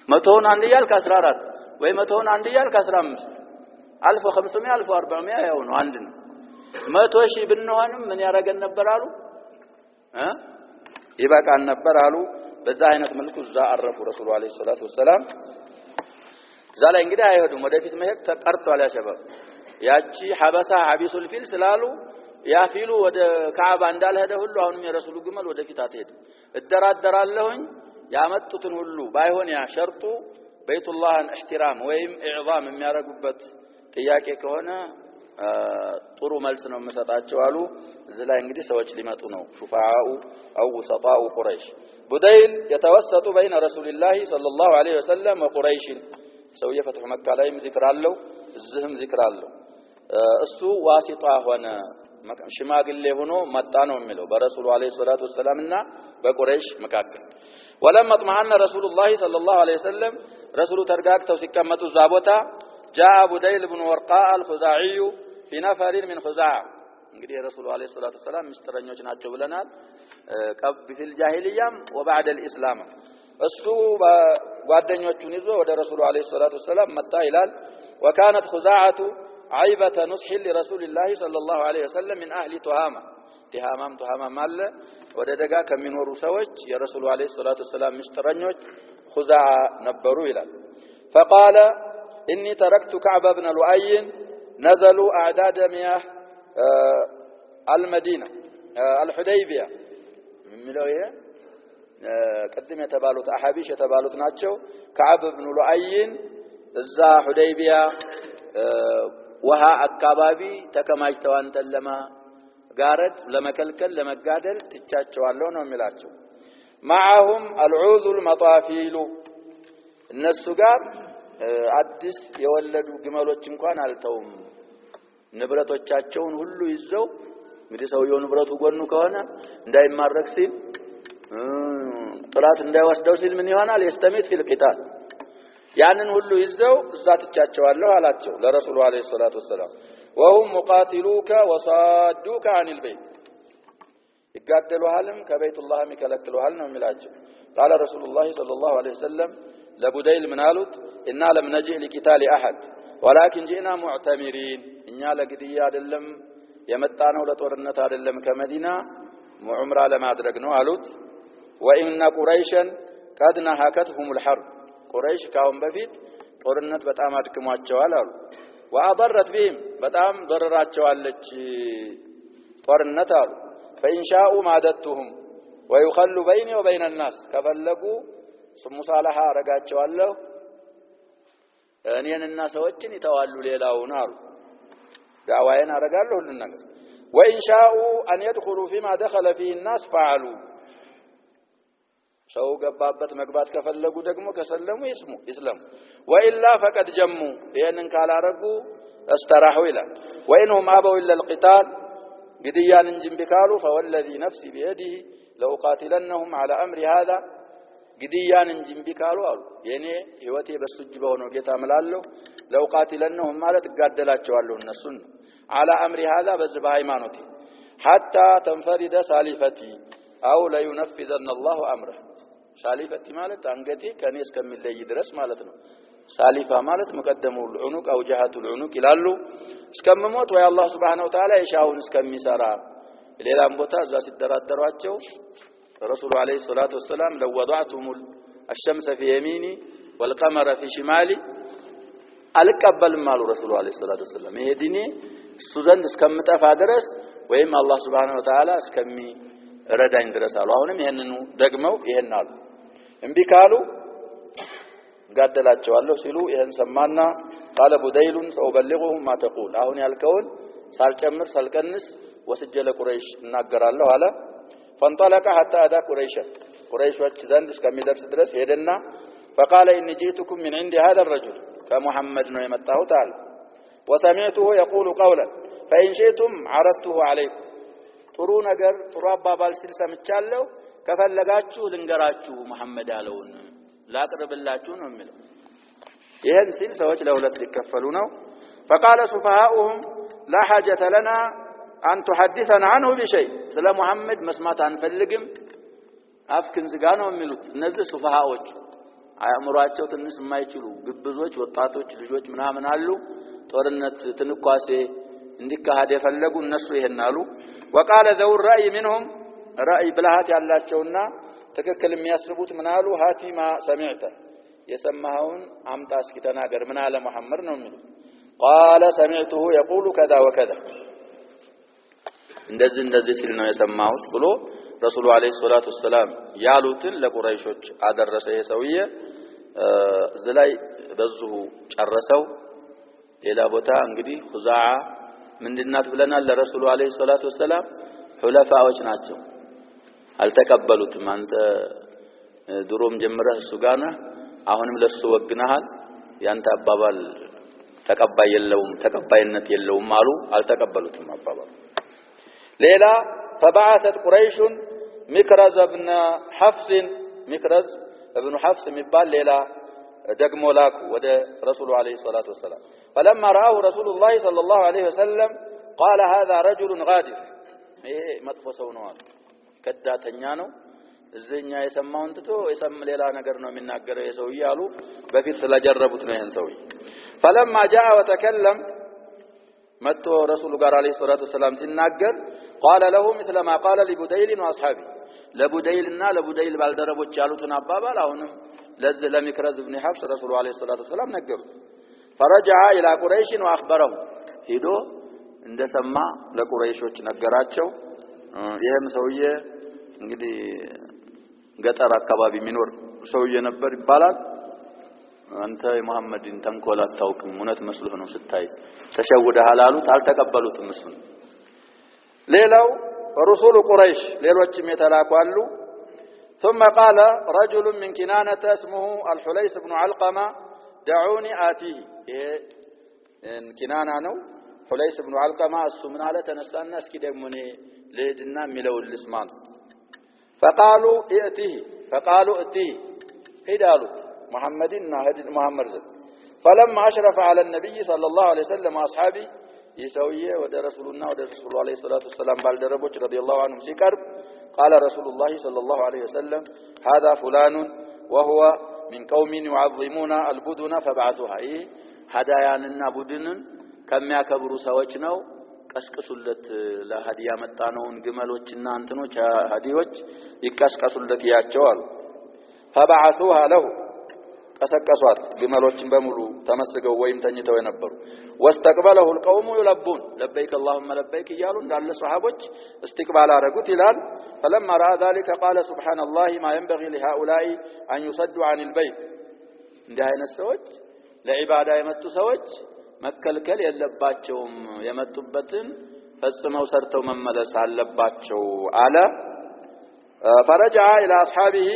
መቶውን አንድ ያልክ 14 ወይ መቶውን አንድ ያልክ 15 1500 1400 ያው ነው አንድ ነው 100 ሺህ ብንሆንም ምን ያረጋን ነበር አሉ ይበቃን ነበር አሉ በዛ አይነት መልኩ እዛ አረፉ ረሱሉ አለይሂ ሰላቱ ወሰለም ዛላ እንግዲህ አይሄዱም ወደፊት መሄድ ተቀርቷል ያሸባብ ያቺ ሐበሳ ሐቢሱል ፊል ስላሉ ያፊሉ ወደ ካዕባ እንዳልሄደ ሁሉ አሁንም የረሱሉ ግመል ወደፊት አትሄድም እደራደራለሁኝ ያመጡትን ሁሉ ባይሆን ያ ሸርጡ በይቱላህን ኢህቲራም ወይም ኢዕዛም የሚያረጉበት ጥያቄ ከሆነ ጥሩ መልስ ነው የምሰጣቸው አሉ። እዚህ ላይ እንግዲህ ሰዎች ሊመጡ ነው ሹፋዓኡ አው ወሰጣኡ ቁረይሽ ቡደይል የተወሰጡ በይነ ረሱልላህ ሰለላሁ ዐለይሂ ወሰለም ወቁረይሽ ሰውየ ፈትሁ መካ ላይም ዚክር አለው እዚህም ዚክር አለው እሱ ዋሲጣ ሆነ ሽማግሌ ሆኖ መጣ ነው የሚለው በረሱሉ ዐለይሂ ሰላቱ ወሰላምና በቁረይሽ መካከል ولما اطمأن رسول الله صلى الله عليه وسلم رسول ተርጋግተው ሲቀመጡ ዛቦታ جاء بديل بن ورقاء الخزاعي في نفر من خزاعة እንግዲህ ረሱሉ ዐለይሂ ሰላቱ ወሰላም ሚስጥረኞች ናቸው ብለናል ቀብ ፊል ጃሂልያም وبعد الاسلام እሱ ጓደኞቹን ይዞ ወደ ረሱሉ ዐለይሂ ሰላቱ ወሰላም መጣ ይላል وكانت خزاعة عيبة نصح لرسول الله صلى الله عليه وسلم من اهل تهامة تهامة ማለ ወደ ደጋ ከሚኖሩ ሰዎች የረሱሉ ዐለይሂ ሰላቱ ወሰላም ሚስጥረኞች خزاعة ነበሩ ይላል فقال إني تركت كعب بن لؤي نزلوا أعداد مياه المدينة الحديبية ملوية قدم يتبالوت أحابيش يتبالوت ناتشو كعب بن لؤي الزا حديبية وها أكابابي تكماجتوان تلما قارد لما كلكل لما قادل تتشاتشو اللون وملاتشو معهم العوذ المطافيل النسقار አዲስ የወለዱ ግመሎች እንኳን አልተውም ንብረቶቻቸውን ሁሉ ይዘው እንግዲህ ሰውየው ንብረቱ ጎኑ ከሆነ እንዳይማረክ ሲል ጥላት እንዳይወስደው ሲል ምን ይሆናል የስተሚት ፊል ቂታል ያንን ሁሉ ይዘው እዛ ተቻቸዋለሁ አላቸው ለረሱሉ ዐለይሂ ሰላቱ ወሰለም وهم مقاتلوك وصادوك عن البيت ይጋደሉሃልም ከቤቱላህም ይከለክሉሃል ነው የሚላቸው قال رسول الله صلى الله عليه وسلم لبديل من قالوا إنا لم نجئ لقتال أحد ولكن جئنا معتمرين إننا لقدية عدلم يمتعنه لطورنة عدلم كمدينة معمرة لما أدرقناه قالوا وإن قريشا قد نهكتهم الحرب قريش كاهم بفيت طورنة بتأم عدكم واتشوال وأضرت بهم بتأم ضررات شوالك طورنة فإن شاءوا مادتهم ويخلوا بيني وبين الناس كفلقوا ثم صالحا رقاتشوالله እኔንና ሰዎችን ይተዋሉ ሌላውን አሉ ዳዋዬን አረጋለሁ ሁሉ ነገር وان شاءوا ان يدخلوا فيما دخل فيه الناس فعلوا ሰው ገባበት መግባት ከፈለጉ ደግሞ ከሰለሙ ይስለሙ والا فقد جموا ይሄንን ካላረጉ استراحوا ይላል وانهم ابوا الا القتال ግድያን እንጂ ቢካሉ فوالذي نفسي بيده لأقاتلنهم على امر هذا ግድያን እንጂ ቢካሉ አሉ የኔ ህይወቴ በሱጅ በሆነው ጌታ መላለሁ ለውቃቲለነሁም ማለት ጋደላቸዋለሁ እነሱን على امر هذا በዝባ ሃይማኖቴ حتى تنفرد سالفتي او لا ينفذن الله امره سالفتي ማለት አንገቴ ከኔ እስከሚለይ ድረስ ማለት ነው ሳሊፋ ማለት مقدمو العنق او جهه العنق ይላሉ እስከምሞት ወይ አላህ Subhanahu Wa Ta'ala የሻውን እስከሚሰራ ሌላም ቦታ እዛ ሲደራደሯቸው رسول عليه الصلاة والسلام لو وضعتم الشمس في يميني والقمر في شمالي ألقبل مال رسول عليه الصلاة والسلام يهديني السوزن اسكمطفا درس ويم الله سبحانه وتعالى اسكمي ረዳኝ ድረስ አሉ አሁንም ይሄንኑ ደግመው ይሄን አሉ እንቢ ካሉ ጋደላቸዋለሁ ሲሉ ይሄን ሰማና قال بديل فأبلغهم ما تقول አሁን ያልከውን ሳልጨምር ሳልቀንስ ወስጀለ ቁረይሽ እናገራለሁ አለ فانطلق حتى أتى قريش زند እስከሚደርስ ድረስ ሄደና فقال إني جئتكم من عند هذا الرجل كمحمد ነው የመጣሁት አለ وسمعته يقول قولا فإن شئتم عرضته عليكم ጥሩ ነገር ጥሩ አባባል ሲል ሰምቻለሁ ከፈለጋችሁ ልንገራችሁ መሐመድ ያለውን ላቅርብላችሁ ነው የሚለው ይሄን ሲል ሰዎች ለሁለት ሊከፈሉ ነው فقال سفهاؤهم لا حاجة لنا أن تحدثنا عنه بشيء سلا محمد مسمات አንፈልግም አፍክን ዝጋ ነው የሚሉት እነዚህ ሱፋሃዎች አእምሮአቸው ትንሽ የማይችሉ ግብዞች ወጣቶች ልጆች ምናምን አሉ ጦርነት ትንኳሴ እንዲካሄድ የፈለጉ እነሱ ይሄን አሉ وقال ذو الرأي منهم رأي بلهات ያላቸውና ትክክል የሚያስቡት ምን አሉ ሃቲማ ሰሚዕተ የሰማውን አምጣ እስኪ ተናገር ምን አለ መሐመድ ነው የሚሉት قال سمعته يقول كذا وكذا እንደዚህ ሲል ነው የሰማሁት ብሎ ረሱሉ አለይሂ ሰላቱ ወሰለም ያሉትን ለቁረይሾች አደረሰ የሰውዬ ዝላይ በዙሁ ጨረሰው ሌላ ቦታ እንግዲህ ኹዛዓ ምንድናት ብለናል ለረሱሉ አለይሂ ሰላቱ ወሰለም ሁለፋዎች ናቸው አልተቀበሉትም አንተ ድሮም ጀምረህ እሱ ጋር ነህ አሁንም ለሱ ወግነሃል ያንተ አባባል ተቀባይነት የለውም አሉ አልተቀበሉትም አባባል ሌላ فبعثت قريش مكرز ابن حفص مكرز ابن حفص የሚባል ሌላ ደግሞ ላኩ ወደ ረሱሉ አለይሂ ሰላቱ ወሰለም فلما رآه رسول الله صلى الله عليه وسلم قال هذا رجل غادر ይሄ መጥፎ ሰው ነው አለ ከዳተኛ ነው እዚህኛ የሰማውን ትቶ ሌላ ነገር ነው የሚናገረው የሰው ይያሉ በፊት ስለጀረቡት ነው ይሄን ሰው فلما جاء وتكلم መጥቶ ረሱሉ ጋር አለይሂ ሰላቱ ወሰለም ሲናገር قال له مثل ما قال لبديل واصحابه ለቡደይልና ለቡደይል ባልደረቦች ያሉትን አባባል አሁንም ለዚህ ለሚክረዝ ኢብኑ ሐፍስ ረሱሉ አለይሂ ሰላቱ ወሰለም ነገሩት فرجع الى قريش واخبرهم ሄዶ እንደሰማ ለቁረይሾች ነገራቸው ይሄም ሰውዬ እንግዲህ ገጠር አካባቢ የሚኖር ሰውዬ ነበር ይባላል አንተ የመሐመድን ተንኮል አታውቅም እውነት መስሎህ ነው ስታይ ተሸውደሃል አሉት አልተቀበሉትም እሱን ሌላው رسول قريش ሌሎችም የተላኳሉ ثم قال رجل من كنانة اسمه الحليس بن علقمة دعوني آتيه كنانة ነው حليس بن علقمة እሱ ምን አለ ተነሳና እስኪ ደግሞ እኔ ልሂድና የሚለው ልስማን فقالوا ائتيه ሄዳሉት محمدنا هدي محمد فلما اشرف على النبي صلى الله عليه وسلم واصحابه يسويه وده رسولنا وده رسول الله عليه الصلاه والسلام بالدربوች رضي الله عنهم ሲቀርብ قال رسول الله صلى الله عليه وسلم هذا فلان وهو من قوم يعظمون البدن فبعثوها هدايانና ቡድንን ከሚያከብሩ ሰዎች ነው ቀስቀሱለት ለሃዲያ መጣነውን ግመሎችና አንተኖች ሃዲዎች ይቀስቀሱለት ያቸዋል فبعثوها له ቀሰቀሷት ግመሎችን በሙሉ ተመስገው ወይም ተኝተው የነበሩ واستقبله القوم يلبون لبيك اللهم لبيك እያሉ እንዳለ ሱሐቦች استقبال አረጉት ይላል فلما راى ذلك قال سبحان الله ما ينبغي لهؤلاء ان يصدوا عن البيت እንዲህ አይነት ሰዎች ለዒባዳ የመጡ ሰዎች መከልከል የለባቸውም የመጡበትን ፈጽመው ሰርተው መመለስ አለባቸው አለ فرجع الى اصحابه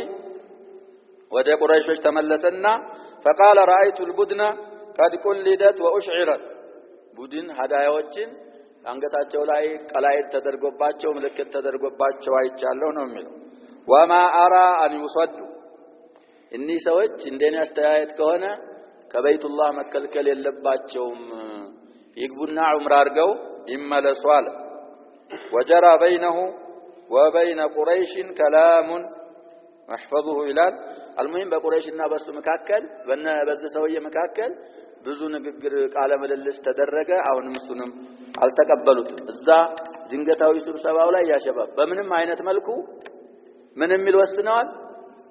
ወደ ቁረይሾች ተመለሰና فقال رايت البدن قد قلدت واشعرت ቡድን ሃዳያዎችን አንገታቸው ላይ ቀላይት ተደርጎባቸው ምልክት ተደርጎባቸው አይቻለሁ ነው የሚለው وما ارى ان يصدوا እኒ ሰዎች እንደኔ አስተያየት ከሆነ ከበይቱላህ መከልከል የለባቸውም ይግቡና ዑምራ አድርገው ይመለሱ አለ وجرى بينه وبين قريش كلام محفظه ይላል المهم በቁረይሽና በሱ መካከል በዚህ ሰውዬ መካከል ብዙ ንግግር ቃለ ምልልስ ተደረገ አሁንም እሱንም አልተቀበሉትም እዛ ድንገታዊ ስብሰባው ላይ ያሸባብ በምንም አይነት መልኩ ምንም ይልወስነዋል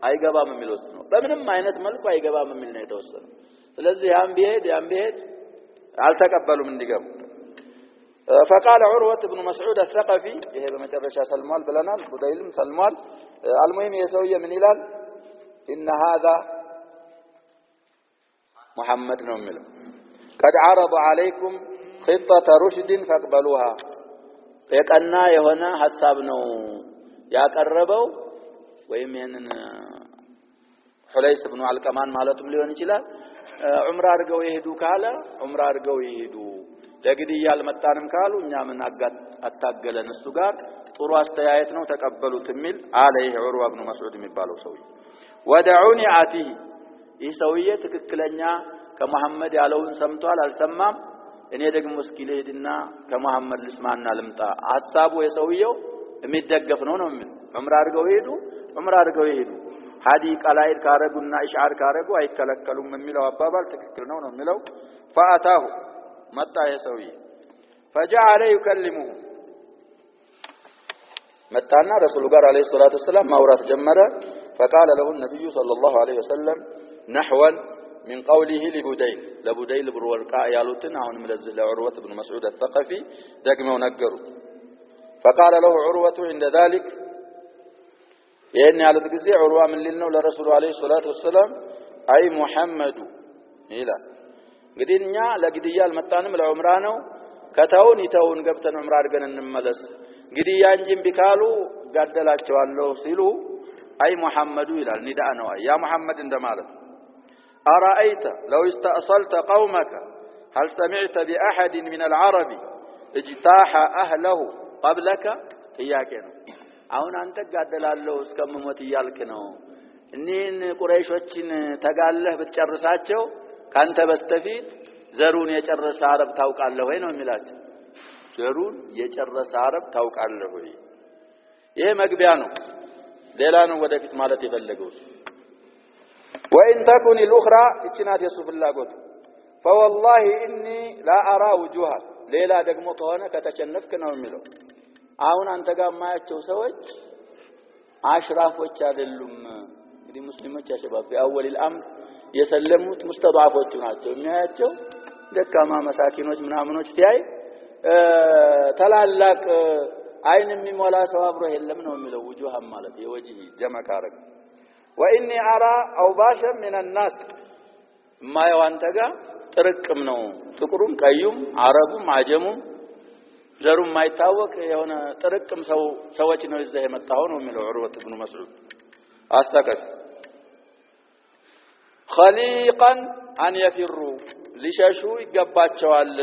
አይገባም የሚልወስነው በምንም አይነት መልኩ አይገባም የሚል ነው የተወሰነው ስለዚህ ያን ቢሄድ አልተቀበሉም እንዲገቡ فقال عروة بن مسعود الثقفي ይሄ በመጨረሻ ሰልሟል ብለናል ቡዳይልም ሰልሟል المهم የሰውዬ ምን ይላል ان هذا محمد ነው የሚለው قد عرض عليكم خطة رشد فاقبلوها የቀና የሆነ ሐሳብ ነው ያቀረበው ወይም ይሄንን ሁለይስ ኢብኑ አልቀማን ማለቱም ሊሆን ይችላል ዑምራ አድርገው ይሄዱ ካለ ዑምራ አድርገው ይሄዱ ለግድያ አልመጣንም ካሉ እኛ ምን አታገለን እሱ ጋር ጥሩ አስተያየት ነው ተቀበሉት የሚል አለይህ ዑርዋ ኢብኑ መስዑድ የሚባለው ሰውዬ ወደዑኒ አቲ ይህ ሰውዬ ትክክለኛ ከመሐመድ ያለውን ሰምቷል አልሰማም እኔ ደግሞ እስኪ ልሂድና ከመሐመድ ልስማና ልምጣ ሐሳቡ የሰውየው የሚደገፍ ነው የሚል ዑምራ አድርገው ይሄዱ ሃዲ ቀላይድ ካረጉና ኢሽዓር ካረጉ አይከለከሉም የሚለው አባባል ትክክል ነው የሚለው فاتاه መጣ የሰውዬ فجعل يكلمه መጣና ረሱሉ ጋር አለይሂ ሰላቱ ወሰለም ማውራት ጀመረ فقال له النبي صلى الله عليه وسلم نحوا من قوله لبديل بن ورقاء ያሉትን አሁንም ለዚህ ለዑርወት ኢብኑ መስዑድ الثقفي ደግመው ነገሩት فقال له عروة عند ذلك ይሄን ያሉት ጊዜ ዑርዋ ምን ሊል ነው ለረሱሉ አለይሂ ሰላቱ ወሰለም አይ ሙሐመዱ ይላል እንግዲህ እኛ ለግድያ አልመጣንም ለዑምራ ነው ከተውን ይተውን ገብተን ዑምራ አድርገን እንመለስ ግዲያ እንጂም ቢካሉ ጋደላቸዋለሁ ሲሉ አይ ሙሐመዱ ይላል ኒዳ ነው ያ ሙሐመድ እንደማለት አራአይተ ለው استأصلت قومك هل سمعت بأحد من العرب اجتاح أهله قبلك ጥያቄ ነው አሁን አንተ ጋደላለሁ እስከመሞት ይያልክ ነው እነን ቁረይሾችን ተጋለህ ብትጨርሳቸው ካንተ በስተፊት ዘሩን የጨረሰ አረብ ታውቃለህ ወይ ነው የሚላቸው ዘሩን የጨረሰ አረብ ታውቃለህ ወይ ይሄ መግቢያ ነው ሌላ ነው ወደፊት ማለት የፈለገው وإن تكن الأخرى እችናት የሱ ፍላጎት فوالله إني لا أرى وجوها ሌላ ደግሞ ከሆነ ከተቸነፍክ ነው የሚለው አሁን አንተ ጋር ማያቸው ሰዎች አሽራፎች አይደሉም እንግዲህ ሙስሊሞች ያሸባብ ያወል الامر የሰለሙት ሙስተضعፎች ናቸው የሚያያቸው ደካማ መሳኪኖች ምናምኖች ሲያይ ተላላቅ አይን የሚሞላ ሰው አብሮ የለም ነው የሚለው وجوها ማለት የወጂ ጀመካረግ واني ارى اوباشا من الناس ما ያንተ ጋር ጥርቅም ነው ጥቁሩም ቀዩም አረቡም አጀሙም ዘሩም ማይታወቅ የሆነ ጥርቅም ሰዎች ነው እዛ የመጣው ነው የሚለው ዑርወት ኢብኑ መስዑድ አስተከክ خليقا ان يفروا ሊሸሹ ይገባቸዋል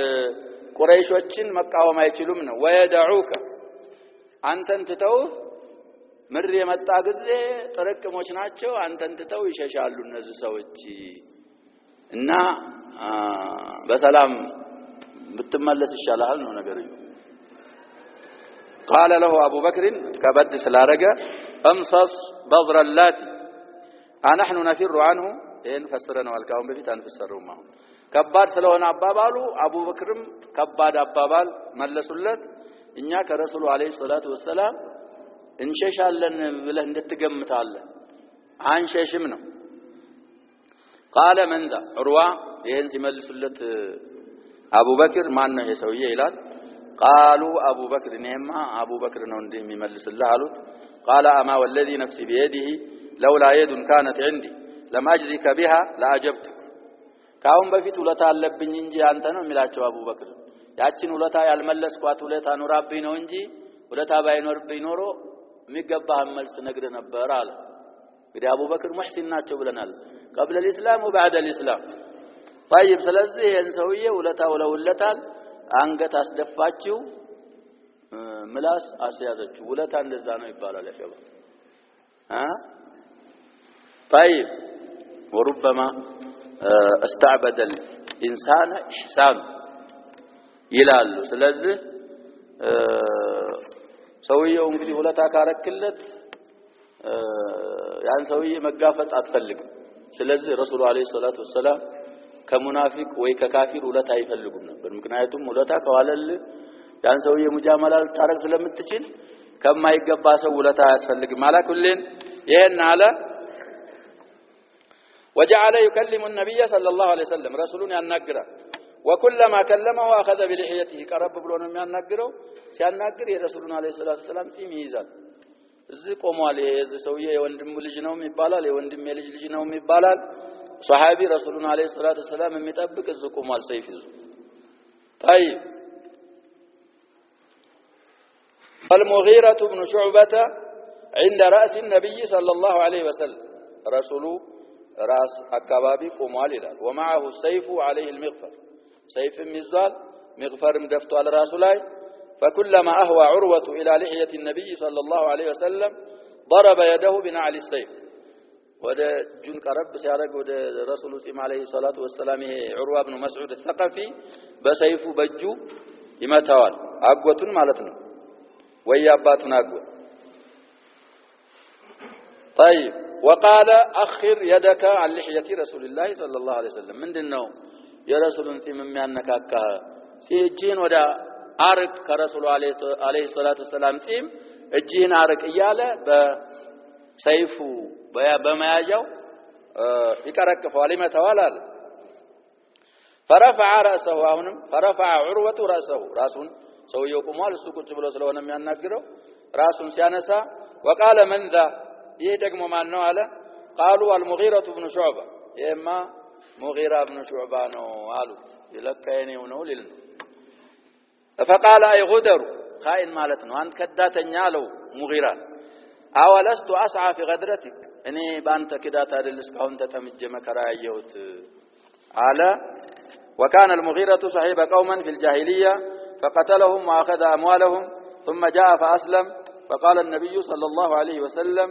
ቁረይሾችን መቃወም አይችሉም ነው ወይደዑከ አንተን ትተው ምር የመጣ ጊዜ ጥርቅሞች ናቸው አንተን ትተው ይሸሻሉ እነዚህ ሰዎች እና በሰላም ብትመለስ ይሻላል ነው ነገሩ قال له ابو بكر كبد سلارجا امصص بذر اللات نحن نفر عنه ان فسرنا والكاون بفيت انفسروا ما ከባድ ስለሆነ አባባሉ አቡበክርም ከባድ አባባል መለሱለት እኛ ከረሱሉ አለይሂ ሰላቱ ወሰለም እንሸሻለን ብለህ እንድትገምታለህ አንሸሽም ነው قال من ذا عروه ይሄን ሲመልሱለት አቡበክር ማን ነው የሰውዬ ይላል قالوا ابو بكر نعما ابو بكر ነው እንዴ የሚመልስልህ አሉት قال اما والذي نفسي بيده لولا يد كانت عندي لما اجزك بها لاجبتك ካሁን በፊት ውለታ አለብኝ እንጂ አንተ ነው የሚላቸው አቡበክር ያችን ውለታ ያልመለስኳት ውለታ ኑራብኝ ነው እንጂ ውለታ ባይኖርብኝ ኖሮ የሚገባህን መልስ ነግረ ነበር አለ እንግዲህ አቡበክር ሙህሲን ናቸው ብለናል قبل الاسلام وبعد الاسلام طيب ስለዚህ ይሄን ሰውዬ ውለታ ውለውለታል አንገት አስደፋችው ምላስ አስያዘችው ውለታ እንደዛ ነው ይባላል ያሸባ طيب وربما استعبد الانسان احسان ይላሉ ስለዚህ ሰውየው እንግዲህ ውለታ ካረክለት ያን ሰውዬ መጋፈጥ አትፈልግም ስለዚህ ረሱሉ አለይሂ ሰላቱ ወሰለም ከሙናፊቅ ወይ ከካፊር ውለታ አይፈልጉም ነበር ምክንያቱም ውለታ ከዋለል ያን ሰውዬ ሙጃመላ ታረግ ስለምትችል ከማይገባ ሰው ውለታ ያስፈልግም ማለኩልን ይሄን አለ وجعل يكلم النبي صلى الله عليه وسلم رسولنا يناغرا وكلما كلمه اخذ بلحيته قرب ብሎ ነው የሚያናግረው ሲያናግር የረሱሉና አለይሂ ሰላቱ ሰላም ጢም ይይዛል እዚህ ቆሟል የዚህ ሰውዬ የወንድሙ ልጅ ነው የሚባላል የወንድም ልጅ ነው የሚባላል ሷሃቢ ረሱሉና አለይሂ ሰላቱ ሰላም የሚጠብቅ እዚህ ቆሟል ሰይፍ ይዞ طيب المغيرة بن شعبة عند رأس النبي صلى الله عليه وسلم رسول راس አካባቢ ቆሟል ይላል ومعه السيف عليه المغفر سيف ميزال مغفر مدفته على راسه ላይ فكلما اهوى عروة الى لحية النبي صلى الله عليه وسلم ضرب يده بنعل السيف ወደ ጁን ቀረብ ሲያረግ ወደ ረሱሉ ጺም አለይሂ ሰላቱ ወሰለም ይሄ ዑርዋ ኢብኑ መስዑድ الثقفي በሰይፉ በእጁ ይመታዋል አጎቱን ማለት ነው ወይ አባቱን አጎት طيب وقال اخر يدك عن لحية رسول الله صلى الله عليه وسلم ምንድነው የረሱሉን ጺም የሚያነካካ ሲጂን ወደ አርቅ ከረሱሉ አለይሂ ሰላቱ ወሰለም ጺም እጂን አርቅ እያለ በሰይፉ በመያዣው ይቀረቅፈዋል ይመታዋል አለ فرفع رأسه አሁንም فرفع عروة رأسه ራሱን ሰውየው ቆሟል እሱ ቁጭ ብሎ ስለሆነ የሚያናግረው ራሱን ሲያነሳ وقال من ذا ይሄ ደግሞ ማን ነው አለ قالوا المغيرة بن شعبة يما مغيرة بن شعبة ነው አሉት ይለካየኔው ነው ሊል ነው فقال أي غدر خائن مالتنا أنت كداتني له مغيرة أولست أسعى في غدرتك أني بأنت كدات للسك أنت تمج مكرايوت على وكان المغيرة صاحب قوما في الجاهلية فقتلهم وأخذ أموالهم ثم جاء فأسلم فقال النبي صلى الله عليه وسلم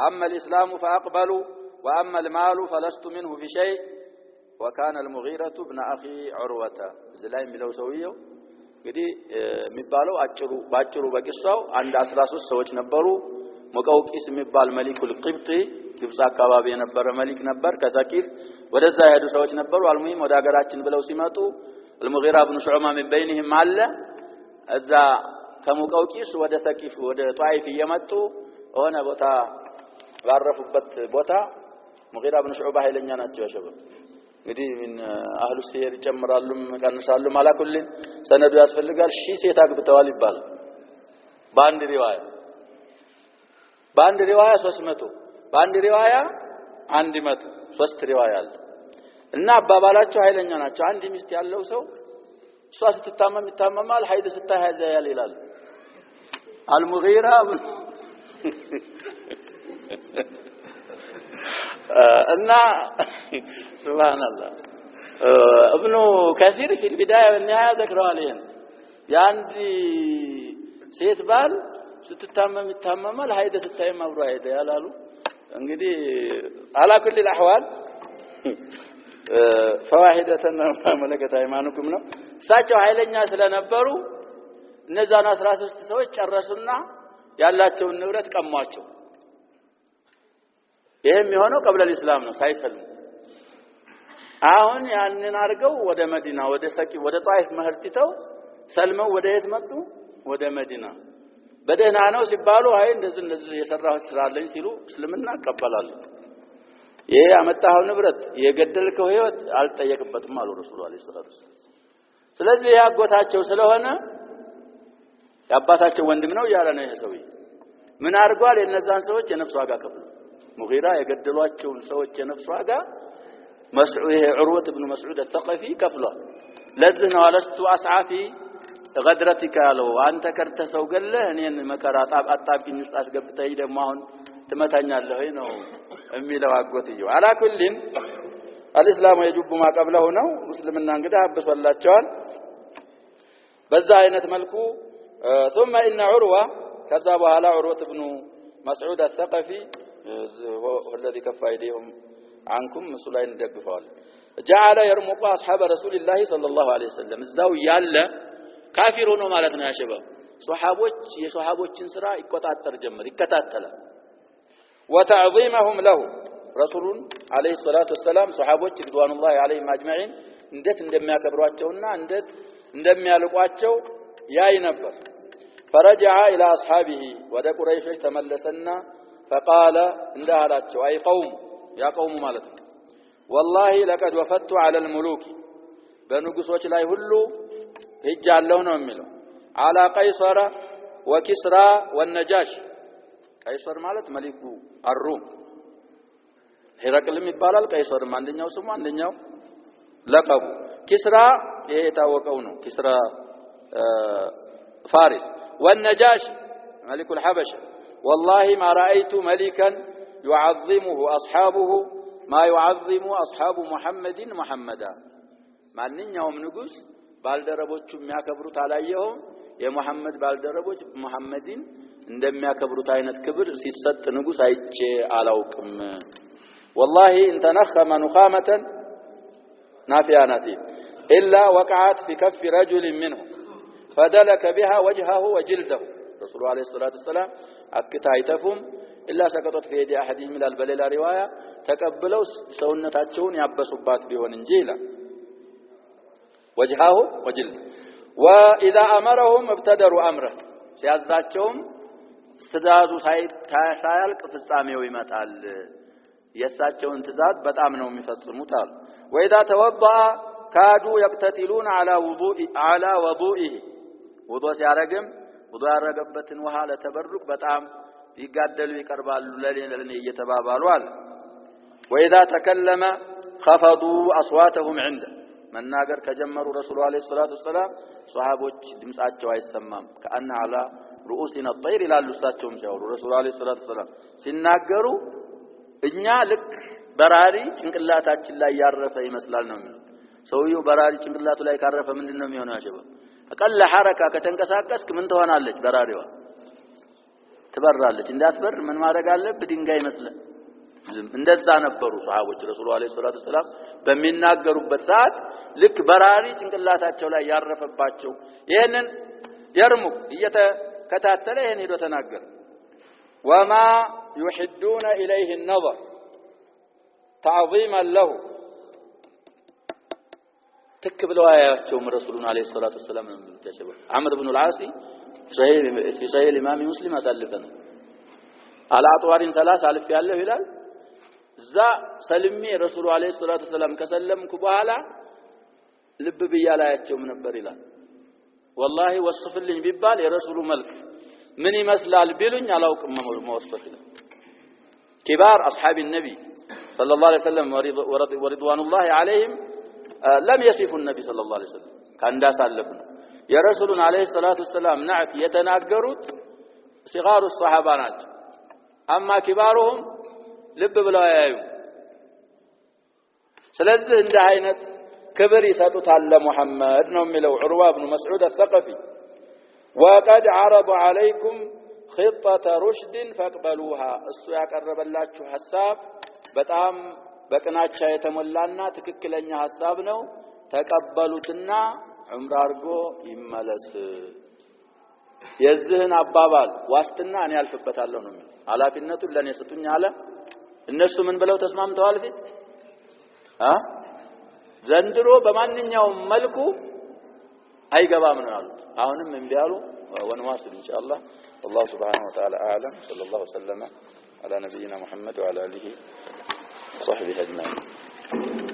أما الإسلام فأقبلوا وأما المال فلست منه في شيء وكان المغيرة ابن أخي عروة زلايم لو سويه እንግዲህ የሚባለው ባጭሩ በቂሳው አንድ 13 ሰዎች ነበሩ ሙቀውቂስ የሚባል መሊኩል ቂብጢ ግብጽ አካባቢ የነበረ መሊክ ነበር ከዛቂፍ ወደዛ ያዱ ሰዎች ነበሩ አልሙሂም ወደ ሀገራችን ብለው ሲመጡ المغيرة ابن شعبة من بينهم አለ እዛ ከሙቀውቂስ ወደ ሰቂፍ ወደ ጧይፍ እየመጡ ሆነ ቦታ ባረፉበት ቦታ المغيرة ابن شعبة ኃይለኛ ናቸው ያሸበው እንግዲህ ምን አህሉ ሲር ይጨምራሉም ቀንሳሉ ማላኩል ሰነዱ ያስፈልጋል ሺህ ሴት አግብተዋል ይባላል በአንድ ሪዋያ 300 በአንድ ሪዋያ 100 ሶስት ሪዋያ አለ እና አባባላቸው ኃይለኛ ናቸው አንድ ሚስት ያለው ሰው እሷ ስትታመም ይታመማል ሀይድ ስታያል ይላል المغيرة እና سبحان الله ابن كثير في البداية والنهاية ذكروا عليهم يعني ሴት ባል ስትታመም ይታመማል ሀይድ ስታይም አብሮ ሀይድ ያላሉ እንግዲህ على كل الاحوال فواحدتنا ملكت ايمانكم ነው እሳቸው ኃይለኛ ስለነበሩ እነዛን 13 ሰዎች ጨረሱና ያላቸውን ንብረት ቀሟቸው ይሄም የሆነው قبل الاسلام ነው ሳይሰልሙ አሁን ያንን አርገው ወደ መዲና ወደ ሰቂ ወደ ጣይፍ መህርቲተው ሰልመው ወደ የት መጡ ወደ መዲና በደህና ነው ሲባሉ አይ እንደዚህ የሰራው ስራ አለኝ ሲሉ እስልምና ቀበላሉ ይሄ አመጣው ንብረት የገደልከው ህይወት አልጠየቅበትም አሉ ረሱላህ አለይሂ ሰላቱ ስለዚህ ያጎታቸው ስለሆነ ያባታቸው ወንድም ነው ያለ ነው ይሄ ሰውዬ ምን አርጓል የነዛን ሰዎች የነፍስ ዋጋ ከፍሉ ሙጊራ የገደሏቸው ሰዎች የነፍስ ዋጋ مسعود عروة بن مسعود الثقفي كفله لذنا ولست أسعى في غدرتك له أنت كرت سوق له أن مكر أطاب كنيس أسقبت يده ما هون تمتعني له هنا أمي له أقوتي على كل الإسلام يجب ما قبله هنا مسلمنا نقدر بس ولا تشان بزاينة ملكو ثم إن عروة كذبوا على عروة بن مسعود الثقفي هو الذي كف أيديهم عنكم مسلين دغفال جعل يرمق اصحاب رسول الله صلى الله عليه وسلم الزاو ياله كافر ሆኖ ማለት ነው ያሸበው የሷሃቦችን ስራ ይቆጣጣር ጀመር ይከታተላል وتعظيمهم له رسول عليه الصلاه والسلام صحابዎች رضوان الله عليهم اجمعين እንዴት እንደሚያከብሯቸውና እንዴት እንደሚያልቋቸው ያይ ነበር فرجع الى اصحابه ወደ ቁረይሾች ተመለሰና فقال እንደሃላቸው አይ قوم يا قوم مالك والله لقد وفدت على الملوك بنغسوچ لاي ሁሉ ሄጃለሁ ነው የሚለው على قيصر وكسرى والنجاش قيصر ማለት መሊኩ الروم ሄራቅልም ይባላል قيصر አንደኛው ስሙ አንደኛው ለቀቡ كسرى ይሄ ታወቀው ነው كسرى فارس والنجاش ملك الحبشه والله ما رايت ملكا يعظمه أصحابه ما يعظم أصحاب محمد محمدا ማንኛውም ንጉስ ባልደረቦቹ የሚያከብሩት አላየው የሙሐመድ ባልደረቦች ሙሐመድን እንደሚያከብሩት አይነት ክብር ሲሰጥ ንጉስ አይቼ አላውቅም والله ان تنخم نخامه نافيانات الا وقعت في كف رجل منه فدلك بها وجهه وجلده رسول الله عليه الصلاه والسلام اكتايتفهم إلا سقطت في يد أحدهم من البليل رواية تقبلوا سونتاچون ያበሱባት ቢሆን እንጂ ይላል وجهه وجلد واذا امرهم ابتدروا امره ሲያዛቸውም ትእዛዙ ሳያልቅ ፍጻሜው ይመጣል የሳቸውን ትእዛዝ በጣም ነው የሚፈጽሙት አሉ واذا توضأ كادوا يقتتلون على وضوئه وضوء ሲያረግም وضوء ያረገበትን ውሃ ለተበሩክ በጣም ይጋደሉ ይቀርባሉ ለኔ እየተባባሉ አለ واذا تكلم خفضوا اصواتهم عنده መናገር ከጀመሩ ረሱሉ አለይሂ ሰላቱ ወሰለም ሷሃቦች ድምጻቸው አይሰማም ከአና አላ ሩኡሲና الطير ይላሉ እሳቸውም ሲያወሩ ረሱሉ አለይሂ ሰላቱ ወሰለም ሲናገሩ እኛ ልክ በራሪ ጭንቅላታችን ላይ ያረፈ ይመስላል ነው የሚሉት ሰውየው በራሪ ጭንቅላቱ ላይ ካረፈ ምንድነው የሚሆነው ያሸበ አቀለ ሐረካ ከተንቀሳቀስክ ምን ትሆናለች በራሪዋ ትበራለች እንዳትበር ምን ማድረግ አለብህ ድንጋይ ይመስላል እንደዛ ነበሩ ሷሃቦች ረሱሉ አለይሂ ሰላቱ ወሰለም በሚናገሩበት ሰዓት ልክ በራሪ ጭንቅላታቸው ላይ ያረፈባቸው ይሄንን يرمق እየተከታተለ ይሄን ሄዶ ተናገረ وما يحدون اليه النظر تعظيما له تكبلوا አያቸው ረሱሉን አለይሂ ሰላቱ ወሰለም ተሸበ عمرو بن العاص في صحيح الامام مسلم አሳልፈና አላጥዋሪን 30 አልፍ ያለው ይላል እዛ ሰልሜ ረሱሉ አለይሂ ሰላቱ ወሰለም ከሰለምኩ በኋላ ልብ በያላያቸው ነበር ይላል والله ወስፍልኝ ቢባል የረሱሉ መልክ ምን ይመስላል ቢሉኝ አላውቅም መወስፈት ይላል كبار اصحاب النبي صلى الله عليه وسلم ورضوان الله عليهم لم يصفوا النبي صلى الله عليه وسلم كان داسالفنا يا رسولنا عليه الصلاه والسلام نعت يتناغروت صغار الصحابه ናቸው اما كبارهم ልብ ብለው ያዩ ስለዚህ እንደ አይነት ክብር ይሰጡታል ለሙሐመድ ነው የሚለው ዑርዋ ኢብኑ መስዑድ الثقفي وقد عرض عليكم خطه رشد فاقبلوها እሱ ያቀረበላችሁ ሐሳብ በጣም በቅናቻ የተሞላና ትክክለኛ ሐሳብ ነው ተቀበሉትና ዑምራ አርጎ ይመለስ የዚህን አባባል ዋስትና እኔ አልፈበታለሁ ነው የሚለው ሐላፊነቱን ለኔ ስጡኝ አለ እነሱ ምን ብለው ተስማምተዋል ፊት ዘንድሮ በማንኛውም መልኩ አይገባም ነው ያሉት አሁንም እንዲያሉ ወንዋስል ኢንሻአላህ والله سبحانه وتعالى اعلم صلى الله وسلم على نبينا محمد وعلى اله وصحبه اجمعين